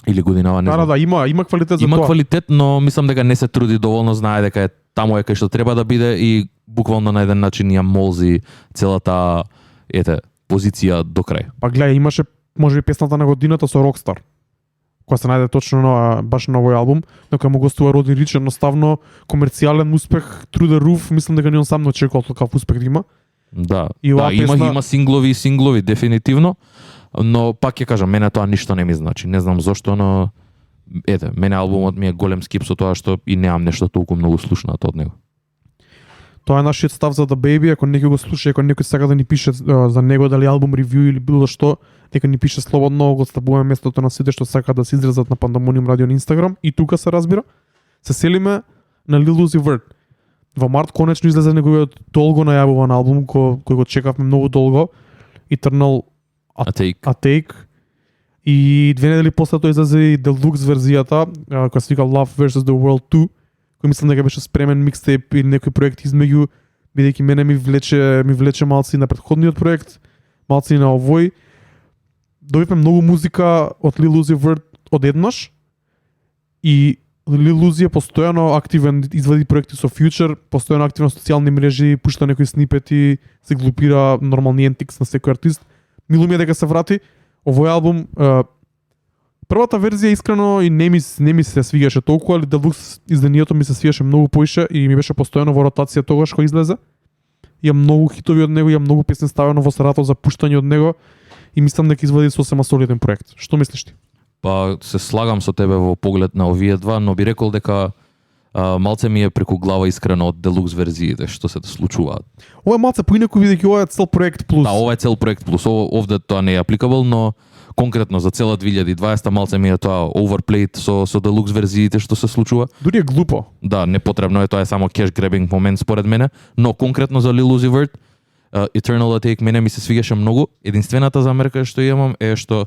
или годинава, не знам. Да, има квалитет за тоа. Има квалитет, но мислам дека не се труди доволно, знае дека е таму кај што треба да биде и буквално на еден начин ја молзи целата позиција до крај. Па гледај, имаше можеби песната на годината со Rockstar, која се најде точно баш на овој албум, но кога му гостува Роди Рич, едноставно комерцијален успех, Through the Roof, мислам дека не он сам не очекувал такав успех да има. Да, и има синглови дефинитивно, но пак ќе кажам, мене тоа ништо не ми значи. Не знам зошто, но мене албумот ми е голем скип со тоа што и немам нешто толку многу слушнато од него. Тоа е нашиот став за The Baby, ако некој го слуша, ако некој сака да ни пише за него, дали албум ревју или било што, нека ни пише слободно, го ставуваме местото на сите што сака да се изразат на Pandemonium Radio на Instagram и тука се разбира. Се селиме на Lil Uzi Vert. Во март конечно излезе неговиот долго најавуван албум кој го чекавме многу долго, Eternal A Take. И 2 недели после тоа излезе и Deluxe верзијата, која се вика Love vs. The World 2, кој мислам дека беше спремен микстейп или некој проект измеѓу, бидејќи мене ми влече малци на претходниот проект, малци на овој. Добивме многу музика од Lil Uzi Vert одеднаш и Lil Uzi е постојано активен, извади проекти со Future, постојано активен на социјални мрежи, пушта некои снипети, се глупира нормални ентикс на секој артист. Мило ми е дека се врати. Овој албум, првата верзија искрено и не ми се свигаше толку, али Deluxe изданието ми се свигаше многу поише и ми беше постојано во ротација тогаш кога излезе. Ја многу хитови од него, ја многу песни ставено во Саратов за пуштање од него и мислам дека извади сосема солиден проект. Што мислиш ти? Па се слагам со тебе во поглед на овие два, но би рекол дека малце ми е преку глава искрено од Deluxe верзиите што се случуваат. Ова е малце поинаку бидејќи ова е цел проект плюс. Да, ова е цел проект плюс. Овде тоа не е applicable, но конкретно за цела 2020 малце ми е тоа overplayed со deluxe верзиите што се случува. Дури е глупо. Да, непотребно е, тоа е само cash grabbing момент според мене, но конкретно за Lil Uzi Vert, Eternal Atake мене ми се свигаше многу. Единствената замерка што имам е што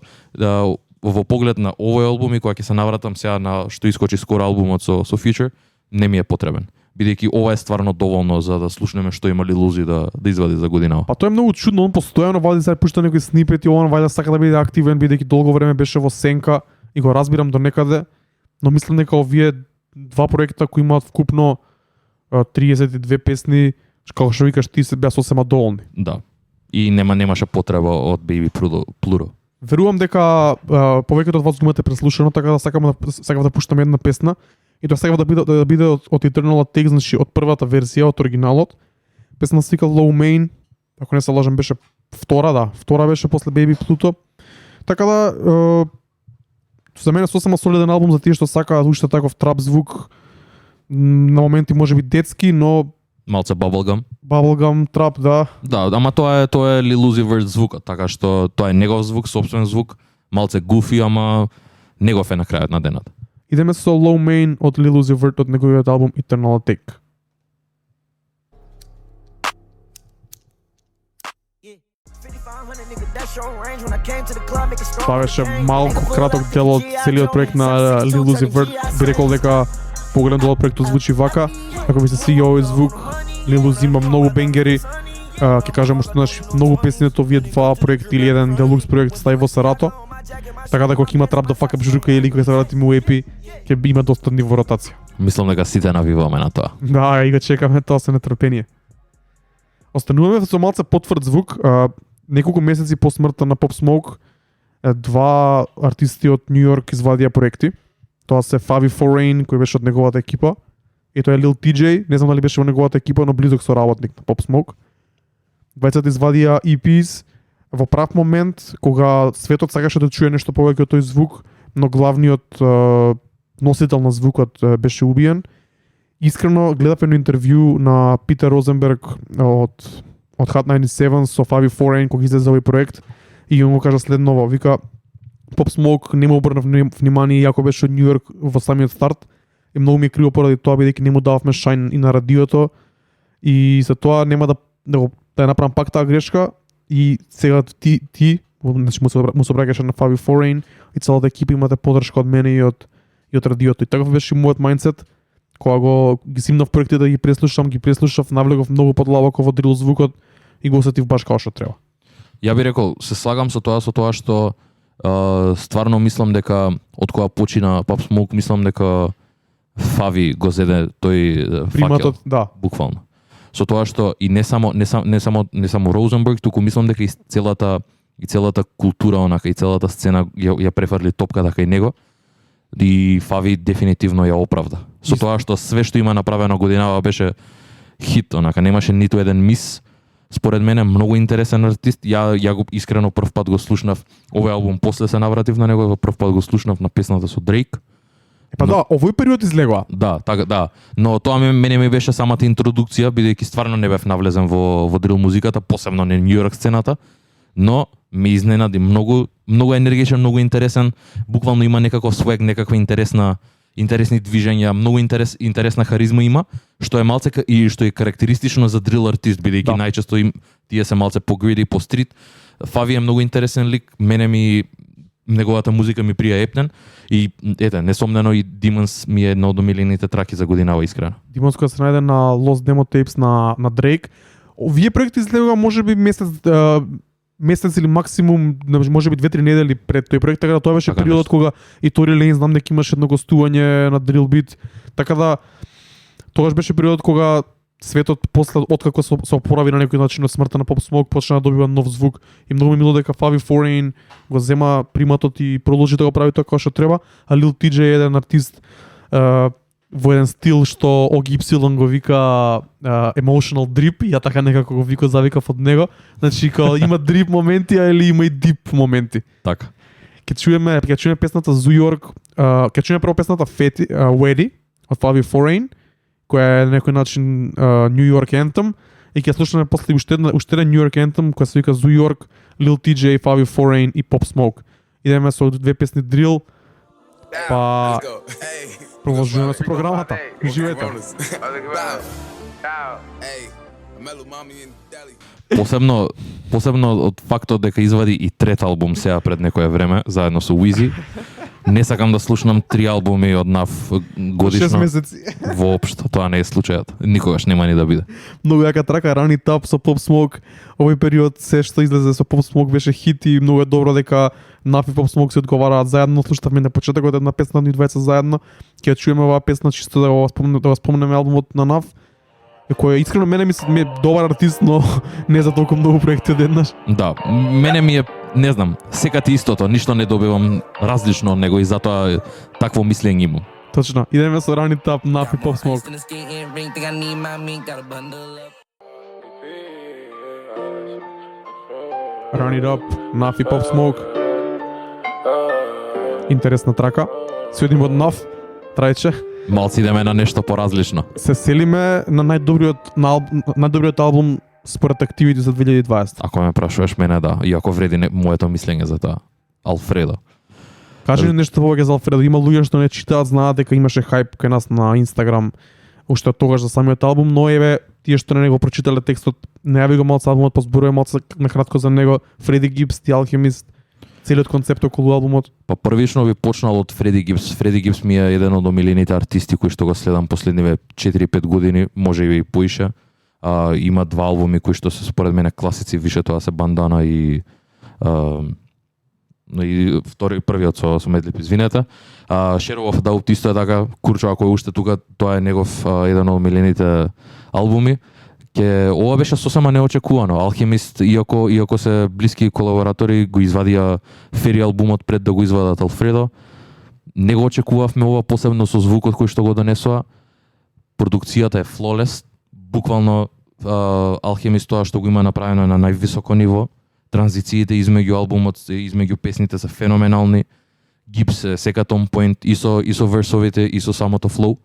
во поглед на овој албум и кога ќе се навратам сега на што искочи скоро албумот со Future, не ми е потребен. Бидејќи ова е стварно доволно за да слушнеме што има Lil Uzi да извади за годинава. Па тоа е многу чудно, он постојано вади се пушта некои снипети, он вајда сака да биде активен бидејќи долго време беше во сенка и го разбирам до некаде, но мислам дека овие два проекта кои имаат вкупно 32 песни, како што викаш ти, се беа сосема доволни. Да. И немаше потреба од Baby Pluto. Верувам дека повеќето од вас го имате преслушано, така да сакам да пуштам една песна. И тоа сакав да биде од Eternal Atake, значи од првата верзија, од оригиналот. Песна се вика Low Main, ако не се лажам беше втора беше после Baby Pluto. Така да за мене сосема солиден албум за тие што сакаат уште таков трап звук, на моменти можеби детски, но Малце bubblegum трап, да. Да, ама тоа е Lil Uzi Vert звукот, така што тоа е негов звук, сопствен звук, малце гуфи, ама негов е на крајот на денот. Идеме со Low Main од Lil Uzi Vert од неговиот албум Eternal Atake. Тоа беше малку краток дел од целиот проект на Lil Uzi Vert. Би рекол дека погледно од проектот звучи вака. Ако ви се свиѓа овој звук, Lil Uzi има многу бенгери. Ќе кажам уште многу песни од овие два проекти или еден делукс проект стави во Сарато. Така да кога има трап да фака журука или кога се вратиме у епи, ќе има доста дни во ротација. Мислам дека сите навиваме на тоа. Да, и го чекаме тоа со нетрпение. Остануваме со малце потврд звук. Неколку месеци по смртта на Pop Smoke, два артисти од Нью Йорк извадија проекти. Тоа се Favi Foreign, кој беше од неговата екипа, и тоа е Lil TJ, не знам дали беше во неговата екипа, но близок со работник на Pop Smoke. Двајцата извадија EPs во прав момент, кога светот сакаше да чуе нешто повеќе од тој звук, но главниот носител на звукот беше убиен. Искрено гледав едно интервју на Питер Розенберг од Hot 97 со Favi Foreign кога излезе овој проект и он го кажа следново, вика Pop Smoke не му обрна внимание иако беше од Нью Йорк во самиот старт и многу ми е криво поради тоа бидејќи не му дававме шајн и на радиото и за тоа нема да ја направам пак таа грешка и сега ти значи му се обраќаше на Favi Foreign и целата екипа имате поддршка од мене и од радиото и таков беше мојот мајндсет кога ги симнав проекти да ги преслушав, навлегов многу подлабоко во дрил звукот и го осетив баш како што треба. Ја би рекол, се слагам со тоа што стварно мислам дека од кога почина Pop Smoke, мислам дека Favi го зеде тој приматот, факел, да. буквално. Со тоа што и не само Розенберг, туку мислам дека и целата култура онака и целата сцена ја префрли топката кај него. И Favi дефинитивно ја оправда. Со тоа што све што има направено годинава беше хит, онака немаше ниту еден мис. Според мене многу интересен артист. Ја го искрено прв пат го слушнав овој албум, после се навратив на него, прв пат го слушнав на песната со Дрейк. Па да, овој период излегува. Да, така да. Но тоа мене ми беше самата интродукција, бидејќи стварно не бев навлезен во дрил музиката, посебно на Нью Йорк сцената, но ме изненади многу енергичен, многу интересен, буквално има некаков свег, некаква интересни движења, многу интересна харизма има, што е малце и што е карактеристично за дрил артист, бидејќи најчесто тие се малце по гриди, по стрит. Favi е многу интересен лик, мене неговата музика ми прија епнен и несомнено и Demons ми е една од омилените траки за годинава, искрено. Demons која се најде на Lost Demo Tapes на Drake. Овие проекти излегува можеби месец или максимум, можеби 2-3 недели пред тој проект, така да тоа беше периодот кога и Тори Лейн знам дека имаше едно гостување на Drill Beat, така да тогаш беше периодот кога светот после откако се опорави на некој начин од смртта на Pop Smoke почна да добива нов звук и многу ми мило дека Favi Foreign го зема приматот и продолжи да го прави тоа како што треба, а Lil TJ е еден артист во еден стил што OGY го вика emotional drip, ја така некако го завикав од него. Значи као има дрип моменти, а или има и дип моменти. Така. Ќе чуеме песната Zoo York, ќе чуеме прво песната Weddy од Favi Foreign, која е на некој начин New York Anthem, и ќе слушаме после уште еден New York Anthem која се вика Zoo York, Lil TJ, Favi Foreign и Pop Smoke. Идеме со 2 песни Drill, па продолжуваме со програмата. Живеете. Посебно од фактот дека извади и трет албум сега пред некое време, заедно со Уизи. Не сакам да слушнам 3 албуми од НАФ 6 годишно. месеци. Воопшто, тоа не е случајот. Никогаш нема ни да биде. Многу јака трака, Run It Up со Pop Smoke. Овој период се што излезе со Pop Smoke беше хит и многу е добро дека NAF и Pop Smoke се одговараат заедно. Слушавме на почетокот една песна од нив двајца заедно. Ќе ја чуеме оваа песна чисто да го спомнеме албумот на NAF. Кој искрено мене ми е добар артист, но не за толку многу проекти одеднаш. Да, мене ми е, не знам, секати истото, ништо не добивам различно од него и затоа такво мислење имам. Точно. Идеме со Run It Up, NAF и Pop Smoke. Run It Up, NAF и Pop Smoke. Интересна трака. Се одиме од NAF, трајче. Малци идеме на нешто поразлично. Се селиме на најдобриот албум според Activity за 2020. Ако ме прашуваш мене, да, иако вреди моето мислење за тоа. Алфредо. Кажи ни нешто повеќе за Алфредо. Има луѓе што не читаат, знаат дека имаше хајп кај нас на Инстаграм уште од тогаш за самиот албум, но еве тие што не го прочитале текстот, најави го малку албумот, позборуваме малку на кратко за него. Фреди Гибс, The Alchemist, целиот концепт околу албумот. Па првично би почнал од Фреди Гибс. Фреди Гибс ми е еден од омилените артисти кои што го следам последниве 4-5 години, може и поише. Има 2 албуми кои што се според мене класици, више тоа се Бандана и првиот со Медлип, извинете. Shadow of Doubt исто е така, Курчо ако е уште тука, тоа е негов еден од омилените албуми. Ова беше сосема неочекувано. Алхемист, иако се блиски колаборатори, го извадија Фери албумот пред да го извадат Алфредо. Не го очекувавме ова, посебно со звукот кој што го донесува. Продукцијата е flawless. Буквално Алхемист тоа што го има направено на највисоко ниво. Транзициите измеѓу албумот, измеѓу песните се феноменални. Гибс е секат on point и со версовите и со самото флоу.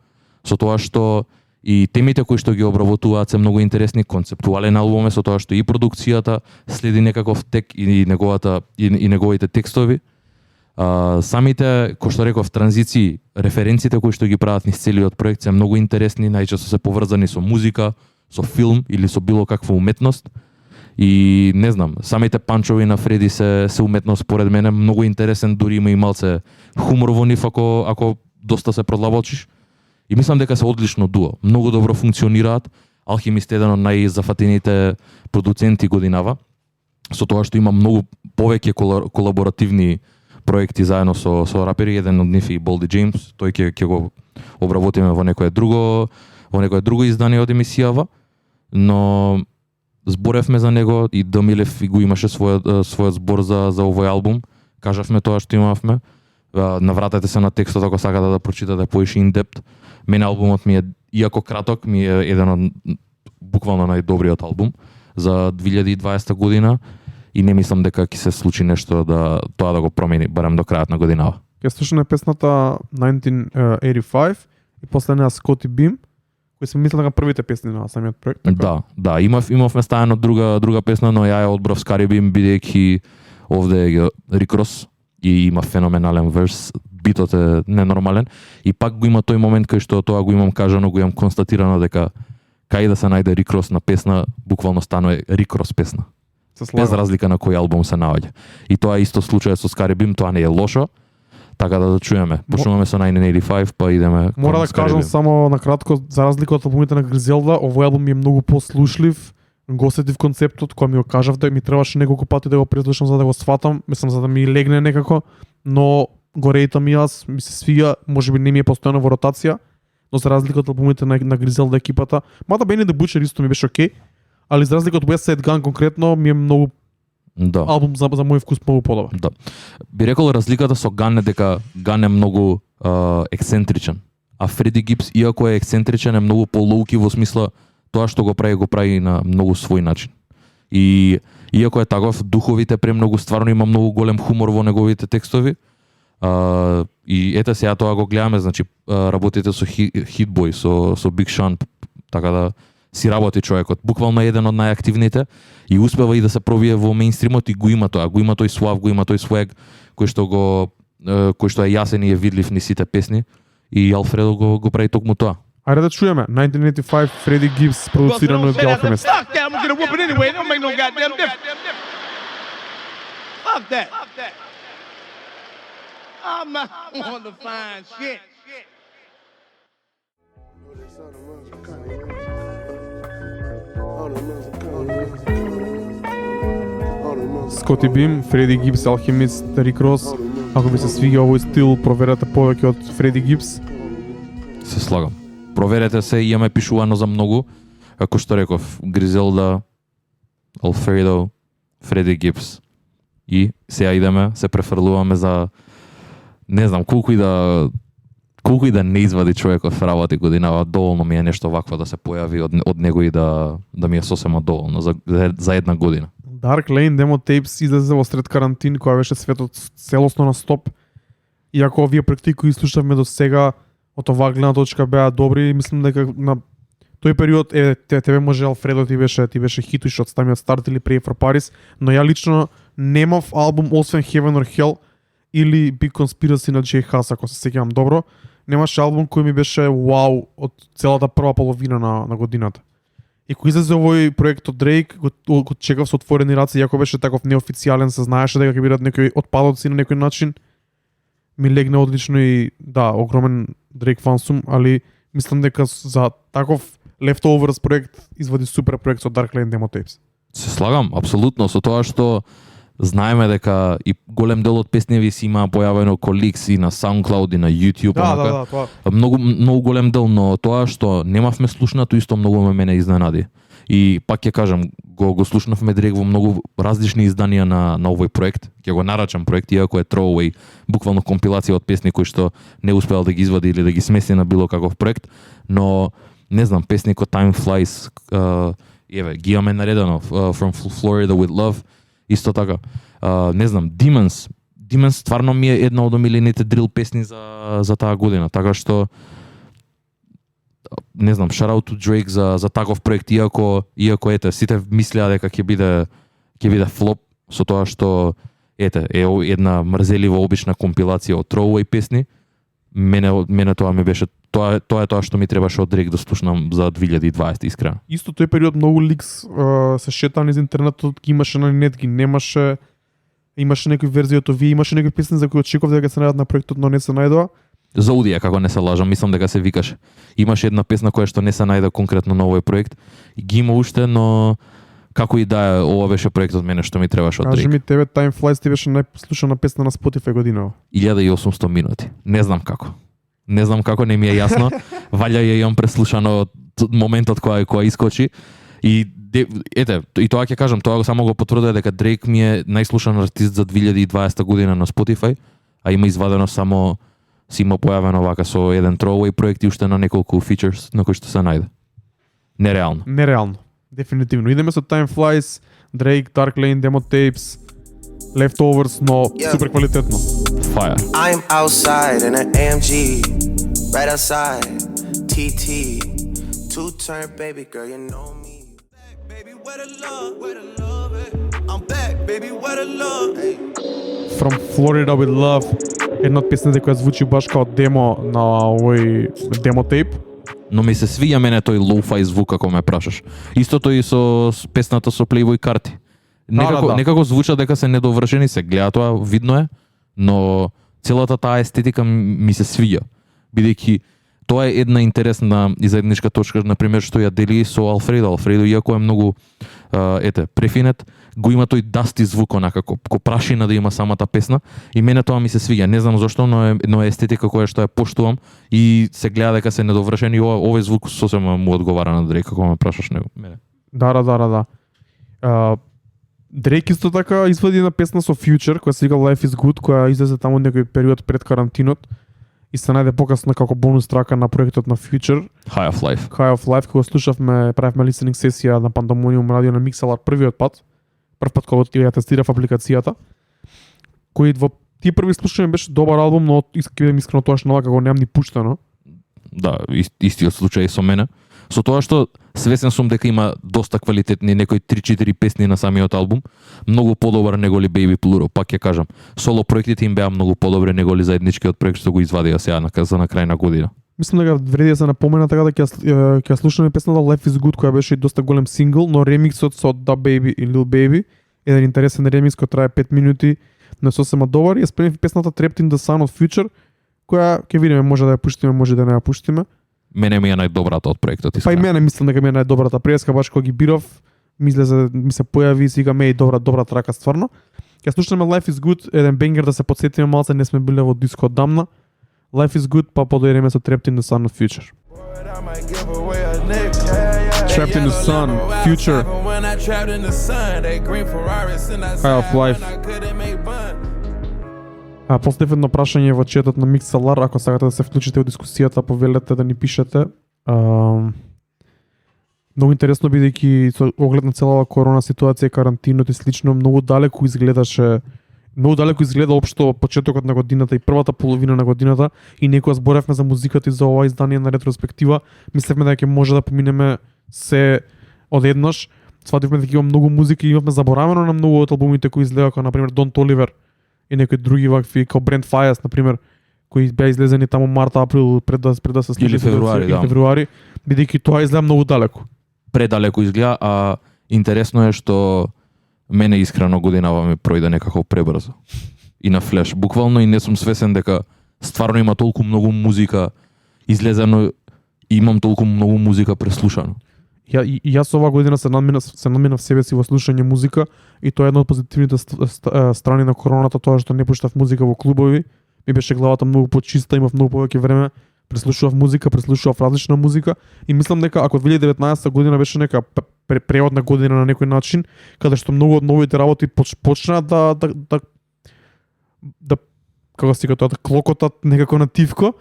Со тоа што и темите кои што ги обработуваат се многу интересни, концептуален албум е со тоа што и продукцијата следи некаков тек и неговите текстови. Самите, кој што реков, транзиции, референциите кои што ги прават низ целиот проект се многу интересни, најчесто се поврзани со музика, со филм или со било каква уметност. И не знам, самите панчови на Фреди се уметност според мене, многу интересен, дури има и малце хумор во нив ако доста се продлабочиш. И мислам дека се одлично дуо. Многу добро функционираат. Алхимист е еден од најзафатените продуценти годинава. Со тоа што има многу повеќе колаборативни проекти заедно со рапери, еден од нив и Болди Джеймс, тој ќе го обработиме во некое друго издание од емисијава, но зборевме за него и Дамилев и го имаше својот збор за овој албум. Кажавме тоа што имавме. Навратете се на текстот ако сакате да прочитате поише in-depth. Мене албумот ми е, иако краток, ми е еден од буквално најдобриот албум за 2020 година и не мислам дека ќе се случи нешто да тоа да го промени барем до крајот на годинава. Ќе слушаме песната 1985 и после неа Scotty Beam, кои се мислам дека првите песни на самиот проект. Така? Да, имавме стајано друга песна, но ја ја одбрав Scotty Beam бидејќи овде е Rick Ross и има феноменален верс, битот е ненормален и пак го има тој момент кај што тоа го имам кажано, го имам констатирано дека кај да се најде Rick Ross на песна, буквално станува Rick Ross песна. Без разлика на кој албум се наоѓа. И тоа е исто случајот со Scotty Beam, тоа не е лошо. Така да чуеме. Почнуваме со 1985, па идеме. Мора да кажам само на кратко, за разлика од албумите на Гризелда, овој албум ми е многу послушлив. Го осетив концептот, кој ми го кажавте, ми требаше неколку пати да го преслушам за да го сватам, мислам за да ми легне некако, но го рейтам и јас, ми се свига, можеби не ми е постојано во ротација, но за разлика од албумите на Гризелда екипата, мада Benny the Butcher исто ми беше окей, али за разлика од West Side Gun конкретно ми е многу албум за мој вкус многу подобар. Да. Би рекол разликата со Gun е дека Gun е многу ексцентричен, а Фреди Гибс иако е ексцентричен е многу по-лоуки во смисла тоа што го прави на многу свој начин. И иако е таков, духовите премногу стварно има многу голем хумор во неговите текстови. И ете сега тоа го гледаме, значи работите со Hit Boy, со Big Sean, така да си работи човекот. Буквално е еден од најактивните и успева и да се пробие во меинстримот и го има тоа. Го има тој слав, го има тој свег кој што е јасен и е видлив низ сите песни и Алфредо го прави токму тоа. Ајде да чуеме 1985 Фреди Гибс продуцирано од The Alchemist. Fuck that, I'm gonna get a whooping anyway. It don't make no goddamn difference. Fuck that. I'm not on the fine shit. Скоти Бим, Фреди Гибс, Alchemist, Рик Рос. Ако ви се свиѓа овој стил, проверете повеќе од Фреди Гибс. Се слагам. Проверете се, имаме пишувано за многу. Како што реков, Гризелда, Алфредо, Фреди Гибс. И сега идеме, се префрлуваме за не знам колку и да не извади човеков работи годинава, доволно ми е нешто вакво да се појави од него и да ми е сосема доволно за една година. Dark Lane Demo Tapes излезе во сред карантин, која беше светот целосно на стоп. Иако овие проекти кои слушавме до сега од оваа гледна точка беа добри, мислам дека на тој период тебе може Алфредо ти беше хит уште од самиот старт или Pray for Paris, но ја лично немав албум освен Heaven or Hell или Big Conspiracy на Jay Huss, ако се сеќавам добро. Немаше албум кој ми беше вау од целата прва половина на годината. И кој излезе овој проект од Дрейк, го чекав со отворени раце, иако беше таков неофицијален, се знаеше дека ќе бидат некои отпадоци на некој начин. Ми легна одлично и да, огромен Дрейк фан сум, али мислам дека за таков Leftovers проект извади супер проект со Dark Lane Demo Tapes. Се слагам, апсолутно, со тоа што знаеме дека и голем дел од песневи си има појавено коликс и на SoundCloud и на YouTube. Да, тоа. Многу голем дел, но тоа што немавме слушнато исто многу мене изненади. И пак ќе кажам, го слушнавме Дрейк во многу различни изданија на овој проект. Ќе го нарачам проект, иако е throwaway, буквално компилација од песни кои што не успеал да ги извади или да ги смести на било каков проект, но не знам, песникот Time Flies, еве, ги имаме наредено, From Florida with Love, исто така. Не знам, Demons стварно ми е една од омилените дрил песни за таа година, така што не знам, shout out to Drake за таков проект, иако ете, сите мислеа дека ќе биде флоп со тоа што е една мрзелива обична компилација од throwaway песни. Мене тоа ми беше тоа е тоа што ми требаше од Дрейк да слушнам за 2020 искрено. Исто тој период многу ликс се шетани из интернетот, ги имаше на нет, ги немаше. Имаше некои верзии од овие, имаше некои песни за кои очекував дека се најдат на проектот, но не се најдоа. Зодија, како не се лажам, мислам дека се викаше. Имаше една песна која што не се најде конкретно на овој проект. И ги има уште, но како и да е, ова беше проектот мене што ми требаше од Дрейк. Кажи ми, тебе Time Flies ти беше најслушана песна на Spotify годинава. 1800 минути. Не знам како, не ми е јасно. Валја ја имам преслушано од моментот која искочи. И тоа ќе кажам, тоа само го потврдува дека Дрейк ми е најслушан артист за 2020 година на Spotify, а има извадено само си има појавено вака со еден throwaway проект и уште на неколку features на кои што се најде. Нереално. Дефинитивно. Идеме со Time Flies, Drake, Dark Lane, Demo Tapes, Leftovers, но супер квалитетно. Fire. I'm outside in an AMG, right outside, TT, two-turn baby girl, you know me. Baby, where the love, I'm back, baby, where the love. From Florida with Love, една од песните која звучи баш као демо на овој Demo Tape. Но ми се свиѓа мене тој lo-fi звук како ме прашаш. Истото и со песната со Playboy карти. Некако звуча дека се недовршени, се гледа тоа, видно е, но целата таа естетика ми се свиѓа. Бидејќи тоа е една интересна и заедничка точка, например, што ја дели со Алфредо. Алфредо, иако е многу префинет, го има тој дасти звук, онакако прашина да има самата песна, и мене тоа ми се свиѓа. Не знам зошто, но е естетика која што ја поштувам и се гледа дека се недовршени. Овој звук сосема му одговара на Дрейк, како ме прашаш него. Мене. Да. Дрейк исто така извади една песна со Future, која се вика Life is Good, која излезе таму некој период пред карантинот и се најде покасно како бонус трака на проектот на Future. High of Life, кога слушавме, правевме listening сесија на Pandemonium радио на Mixlr прв пат кога ја тестирав апликацијата, кој во тие први слушања беше добар албум, но искрено тоа што како немам ни пуштено. Да, истиот случај со мене. Со тоа што свесен сум дека има доста квалитетни некои 3-4 песни на самиот албум, многу подобар него ли Baby Plural, пак ќе кажам. Соло проектите им беа многу подобри него ли заедничкиот проект што го извадија сега на крај на година. Мислам дека вреди да се напомена така да ќе слушаме песната Life is Good која беше и доста голем сингл, но ремиксот со Da Baby и Lil Baby, еден интересен ремикс кој трае 5 минути, но сосема добар. Ја спремив песната Trapped in the Sun од Future, која ќе видиме, може да ја пуштиме, може да не ја пуштиме. Мене ми е најдобрата од проектот. Па и мене мислам дека ми е најдобрата преска, баш кога ги биров, ми се појави и сега ме е добра трака стварно. Ќе слушаме Life is Good, еден бенгер да се потсетиме малце, не сме биле во диско одамна. Life is Good, па подојдеме со Trapped in the Sun of Future. Trapped in the Sun, Future. High of Life. Поставив едно прашање во четот на Mixlr, ако сакате да се вклучите во дискусијата, повелете да ни пишете. Многу интересно бидејќи со оглед на целава корона ситуација, карантинот и слично, многу далеку изгледа општо почетокот на годината и првата половина на годината, и некоја зборевме за музиката и за ова издание на ретроспектива. Мислевме дека ќе може да поминеме се одеднаш. Свативме дека има многу музика и имавме заборавено на многу од албумите кои излега, како например Don Toliver и некои други вакви, како Brent Faiyaz, например, кои беа излезени таму март, април, пред да се случи или февруари, бидејќи тоа изгледа многу далеко. Предалеку изгледа, а интересно е што мене искрено годинава ми пројде некако пребрзо. И на флеш, буквално, и не сум свесен дека стварно има толку многу музика излезено и имам толку многу музика преслушано. Јас оваа година се надминав себе си во слушање музика, и тоа е една од позитивните страни на короната, тоа што не пуштав музика во клубови, ми беше главата многу почиста, имав многу повеќе време, преслушував музика, преслушував различна музика, и мислам дека ако 2019 година беше нека преодна година на некој начин, каде што многу од новите работи почнаа да како се тоа да клокотат некако на тивко,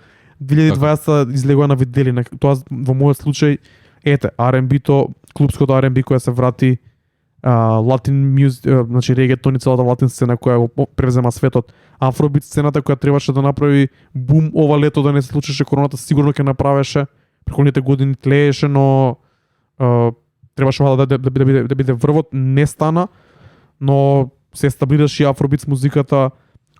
2020 излегува на видели. Тоа во мојот случај R&B-то, клубското R&B која се врати, латин мюзик, значи регетон и целата латин сцена која го превзема светот, афробит сцената која требаше да направи бум ова лето, да не се случеше короната, сигурно ќе направеше, претходните години тлееше, но требаше да биде врвот, не стана, но се стабилираше и афробит музиката.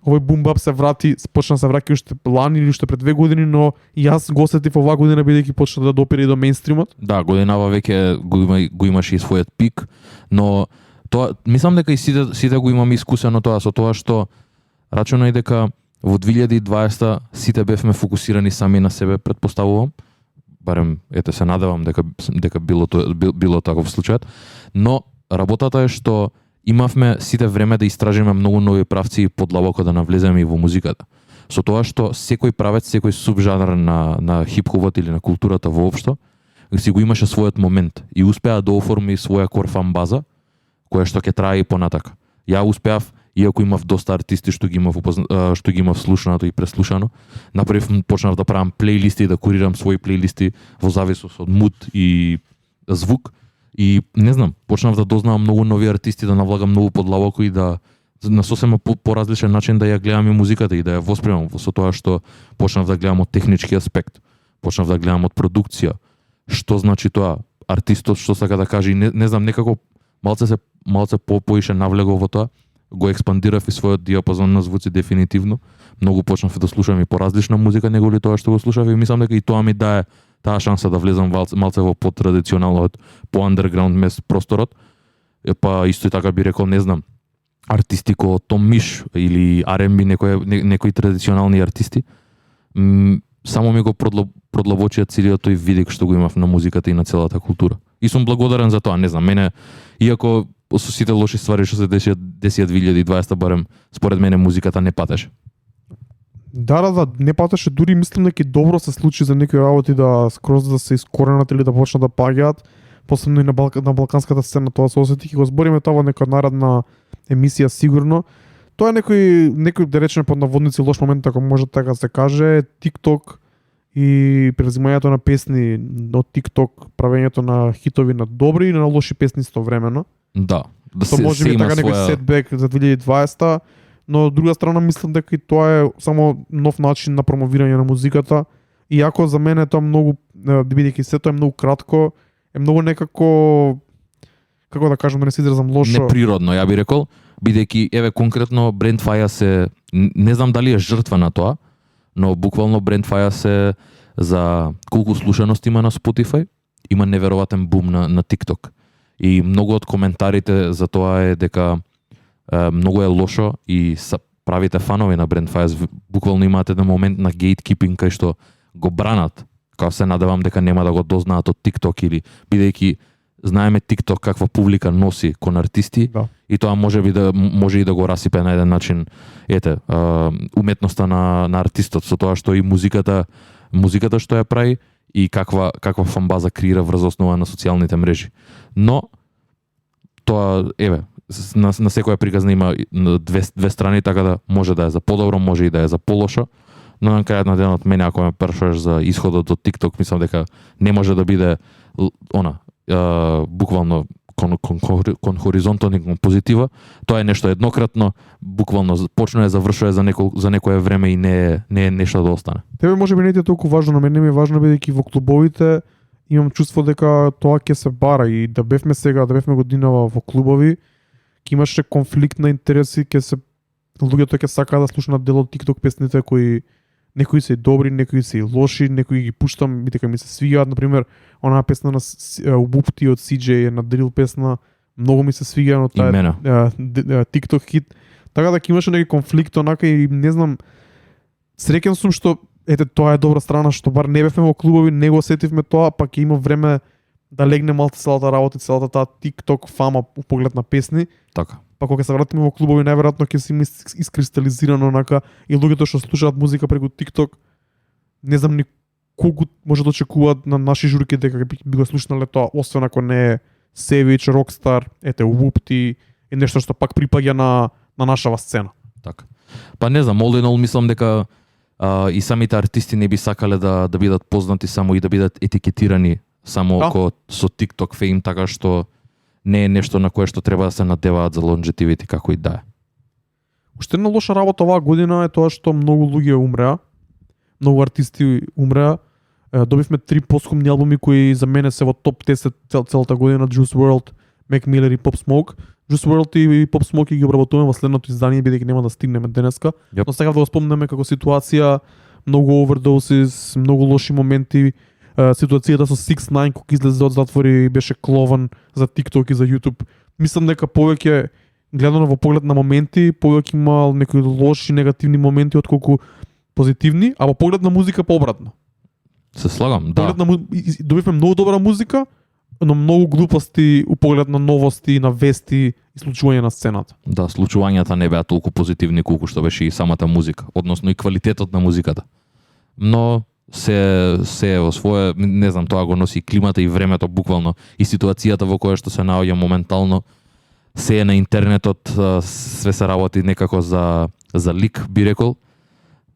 Овој бум-бап се врати, почна се враќа уште лани или уште пред 2 години, но јас го осетив оваа година бидејќи почна да допира и до мејнстримот. Да, годинава веќе го имаше и својот пик, но тоа мислам дека и сите го имаме искусено тоа, со тоа што рачунај дека во 2020 сите бевме фокусирани сами на себе, предпоставувам, барем се надевам дека било таков случај, но работата е што имавме сите време да истражиме многу нови правци и подлабоко да навлеземе и во музиката. Со тоа што секој правец, секој субжанр на хип-хопот или на културата воопшто, си го имаше својот момент и успеа да оформи своја кор фан база, која што ќе трае и понатака. Ја успеав, иако имав доста артисти што ги имав слушнато и преслушано, почнав да правам плейлисти и да курирам своји плейлисти во зависност од муд и звук. И не знам, почнав да дознавам многу нови артисти, да навлагам многу подлабоко и да на сосема поразличен начин да ја гледам и музиката и да ја воспримам со тоа што почнав да гледам од технички аспект, почнав да гледам од продукција, што значи тоа, артистот што сака да каже, не знам, некако малце поише навлегов во тоа, го експандирав и својот диапазон на звуци дефинитивно, многу почнав да слушам и поразлична музика неголи тоа што го слушав, и мислам дека и тоа ми дае таа шанса да влезам малце во потрадиционалниот, по андерграунд просторот. Па исто и така би рекол, не знам, артисти ко Том Миш или R&B, некои традиционални артисти, само ми го продлабочија целиот тој видик што го имав на музиката и на целата култура. И сум благодарен за тоа, не знам, мене, иако со сите лоши ствари што се десија 2020, барем според мене музиката не патеше. Да, не патеше, дури мислам дека добро се случи за некои работи да скроз да се искоренат или да почнат да паѓаат, посебно и на балканската сцена, тоа се осети, ќе го збориме тоа во некоја наредна емисија сигурно. Тоа е некој да речеме под наводници лош момент, ако може така да се каже, TikTok и превзимањето на песни од TikTok, правењето на хитови на добри и на лоши песни истовремено. Да Тоа може би така некој сетбек за 2020, но од друга страна мислам дека и тоа е само нов начин на промовирање на музиката Иако за мене тоа многу бидејќи се тоа е многу кратко, е многу некако, како да кажам, да не се изразам лошо. Неприродно, ја би рекол, бидејќи еве конкретно Brent Faiyaz се, не знам дали е жртва на тоа, но буквално Brent Faiyaz се за колку слушаност има на Spotify, има неверојатен бум на TikTok. И многу од коментарите за тоа е дека многу е лошо и правите фанови на Brent Faiyaz буквално имаат еден момент на gatekeeping кај што го бранат, као се надевам дека нема да го дознаат од TikTok или бидејќи знаеме TikTok каква публика носи кон артисти, Да. и тоа може и да го расипе на еден начин уметноста на артистот со тоа што и музиката што ја прави и каква фанбаза креира врз основа на социјалните мрежи. Но тоа на секоја приказна има две страни, така да може да е за подобро, може и да е за полошо. Но на крајот на денот мене ако ме прашуваш за исходот од TikTok, мислам дека не може да биде буквално кон хоризонтот и кон позитива. Тоа е нешто еднократно, буквално почнува и завршува за некое време и не е нешто да остане. Тебе може би не ти е толку важно, но мене ми е важно бидејќи во клубовите имам чувство дека тоа ќе се бара и да бевме годинава во клубови, ќе имаше конфликт на интереси, луѓето ќе сакаат да слушнат дел од TikTok песните кои некои се добри, некои се лоши, некои ги пуштам бидејќи ми се свигаат, например, онаа песна на Ubupti од CJ е на дрил песна, многу ми се свига, но таа TikTok хит. Така да ќе имаше некој конфликт онака и не знам, среќен сум што тоа е добра страна што бар не бевме во клубови, не го осетивме тоа, па ќе има време да легне малку целата работа, целата таа TikTok фама у поглед на песни. Така. Па кога се вратиме во клубови, најверојатно ќе се има искристализирано онака и луѓето што слушаат музика преку TikTok, не знам ни колку може да очекуваат на наши журки дека би го слушнале тоа, освен ако не е Savage, Rockstar, Ubupti и нешто што пак припаѓа на нашава сцена. Така. Па не знам, all in all мислам дека и самите артисти не би сакале да бидат познати само и да бидат етикетирани само со TikTok фейм, така што не е нешто на кое што треба да се надеваат за longevity како и да е. Уште една лоша работа оваа година е тоа што многу луѓе умреа, многу артисти умреа. Добивме 3 посхумни албуми кои за мене се во топ 10 целата година: Juice WRLD, Mac Miller и Pop Smoke. Juice WRLD и Pop Smoke ги обработуваме во следното издание, бидејќи нема да стигнеме денеска. Но сега да го спомнеме како ситуација, многу overdoses, многу лоши моменти. Ситуацијата со 6ix9ine кога излезе од затвор и беше клован за TikTok и за YouTube. Мислам дека повеќе гледано во поглед на моменти, повеќе имал некои лоши негативни моменти отколку позитивни, а во поглед на музика пообратно. Се слагам, да. Добивме многу добра музика, но многу глупости у поглед на новости, на вести и случувања на сцената. Да, случувањата не беа толку позитивни колку што беше и самата музика, односно и квалитетот на музиката. Но се во свое, не знам, тоа го носи климата и времето буквално и ситуацијата во која што се наоѓа моментално. Се е на интернетот, све се работи некако за лик, би рекол,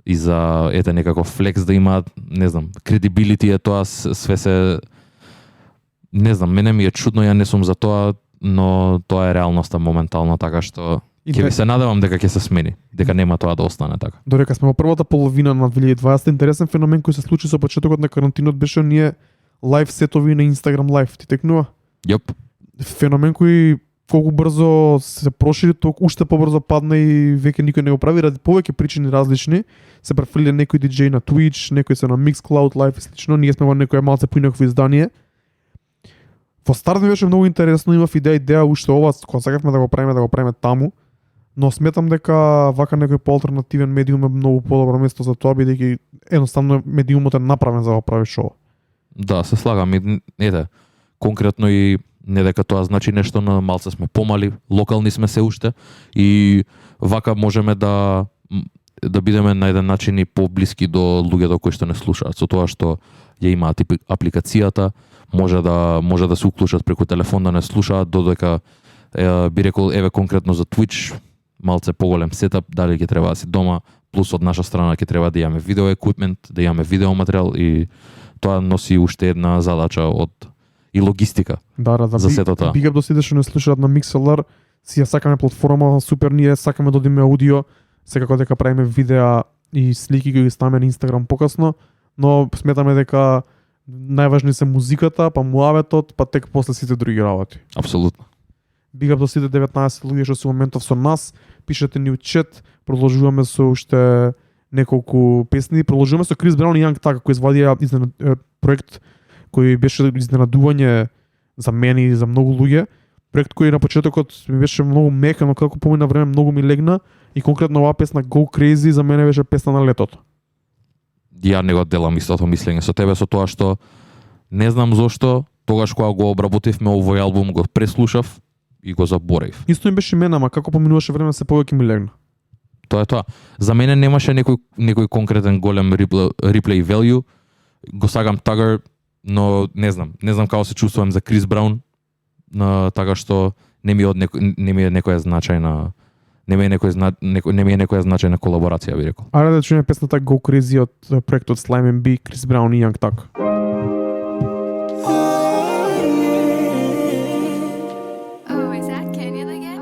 и за некако флекс да имаат, не знам, credibility е тоа, све се, не знам, мене ми е чудно, ја не сум за тоа, но тоа е реалноста моментално, така што ќе ви се надевам дека ќе се смени, дека нема тоа да остане така. Додека сме во првата половина на 2020, интересен феномен кој се случи со почетокот на карантинот беше ние лайв сетови на Instagram Live. Ти текнува? Јоп. Феномен кој колку брзо се прошири, толку уште побрзо падна и веќе никој не го прави ради повеќе причини различни. Се префрлија некој диџеј на Twitch, некој се на Mixcloud Live и слично. Ние сме во некое малце поинакво издание. Во старт ми беше многу интересно, имав идеја уште ова, кога сакавме да го правиме таму. Но сметам дека вака некој поалтернативен медиум е многу подобро место за тоа, бидејќи едноставно медиумот е направен за да правиш ова. Да, се слагам. Конкретно и не дека тоа значи нешто, но малце сме помали, локални сме се уште и вака можеме да бидеме на еден начин и поблиски до луѓето кои што не слушаат. Со тоа што ја имаат апликацијата, може да се уклучат преку телефон да не слушаат, додека би рекол конкретно за Twitch малце поголем сетап, дали ќе треба да си дома, плюс од наша страна ќе треба да имаме видео еквипмент, да имаме видео материјал и тоа носи уште една задача и логистика. За сето тоа. Big up до сите што не слушаат на Mixlr, си ја сакаме платформа, супер, ние сакаме да одиме аудио, секако дека правиме видеа и слики ги ставиме на Instagram покасно, но сметаме дека најважни се музиката, па муаветот, па тек после сите други работи. Апсолутно. Big up до сите 19 луѓе што се во моментов со нас, пишете ни у чет, продолжуваме со уште неколку песни, продолжуваме со Крис Браун и Young Thug кој извадија проект кој беше изненадување за мене и за многу луѓе. Проект кој на почетокот ми беше многу мека, но како помина време многу ми легна и конкретно оваа песна Go Crazy за мене беше песна на летото. Ја не го делам истото мислење со тебе, со тоа што не знам зошто тогаш кога го обработивме овој албум го преслушав и го заборев. Исто им беше мене, ама како поминуваше време се повеќе ми легна. Тоа е тоа. За мене немаше некој конкретен голем replay value. Го сагам Тагър, но не знам како се чувствувам за Крис Браун, така што не ми е некоја значајна значајна колаборација, би рекол. Ајде да чуеме песната Go Crazy од проектот Slime and B, Крис Браун и Young Thug. Oh, is that Canyon again?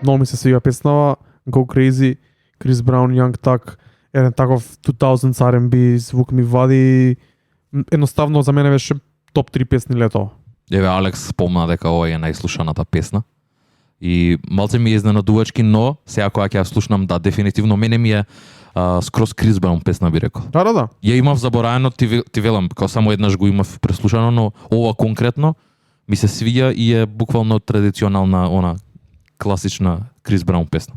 Много ми се свига песнава Go Crazy, Крис Браун, Young Thug, еден таков 2000s R&B звук ми вади. Едноставно за мене беше топ 3 песни лето. Еве Алекс спомна дека ова е најслушаната песна. И малце ми е изненадувачки, но сега кога ќе ја слушнам, да, дефинитивно мене ми е скроз Крис Браун песна, би рекол. Да. Ја имав забораено, ти велам, као само еднаш го имав преслушано, но ова конкретно ми се свиѓа и е буквално традиционална класична Крис Браун песна.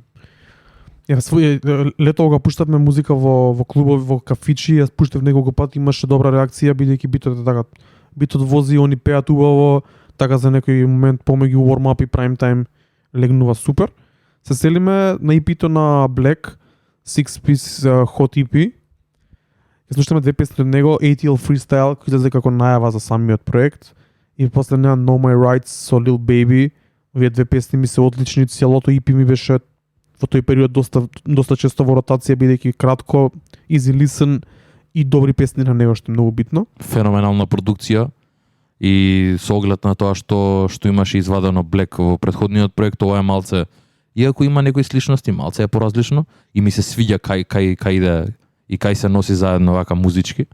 Лето кога пуштавме музика во клубови, во кафичи, јас пуштав неколку пати, имаше добра реакција, бидејќи битот е така. Битот вози, они пеат убаво, така за некој момент помеѓу warm-up и prime time легнува супер. Се селиме на EP-то на Black, 6-piece Hot EP. Ја слушаме две песни од него, ATL Freestyle, кој излезе како најава за самиот проект, и после неа Know My Rights со Lil Baby. Овие две песни ми се одлични, целото EP ми беше во тој период доста често во ротација, бидејќи кратко, easy listen и добри песни на него, што е многу битно. Феноменална продукција и со оглед на тоа што имаше извадено Black во претходниот проект, ова е малце, иако има некои сличности, малце е поразлично и ми се свиѓа кај иде и кај се носи заедно вака музички.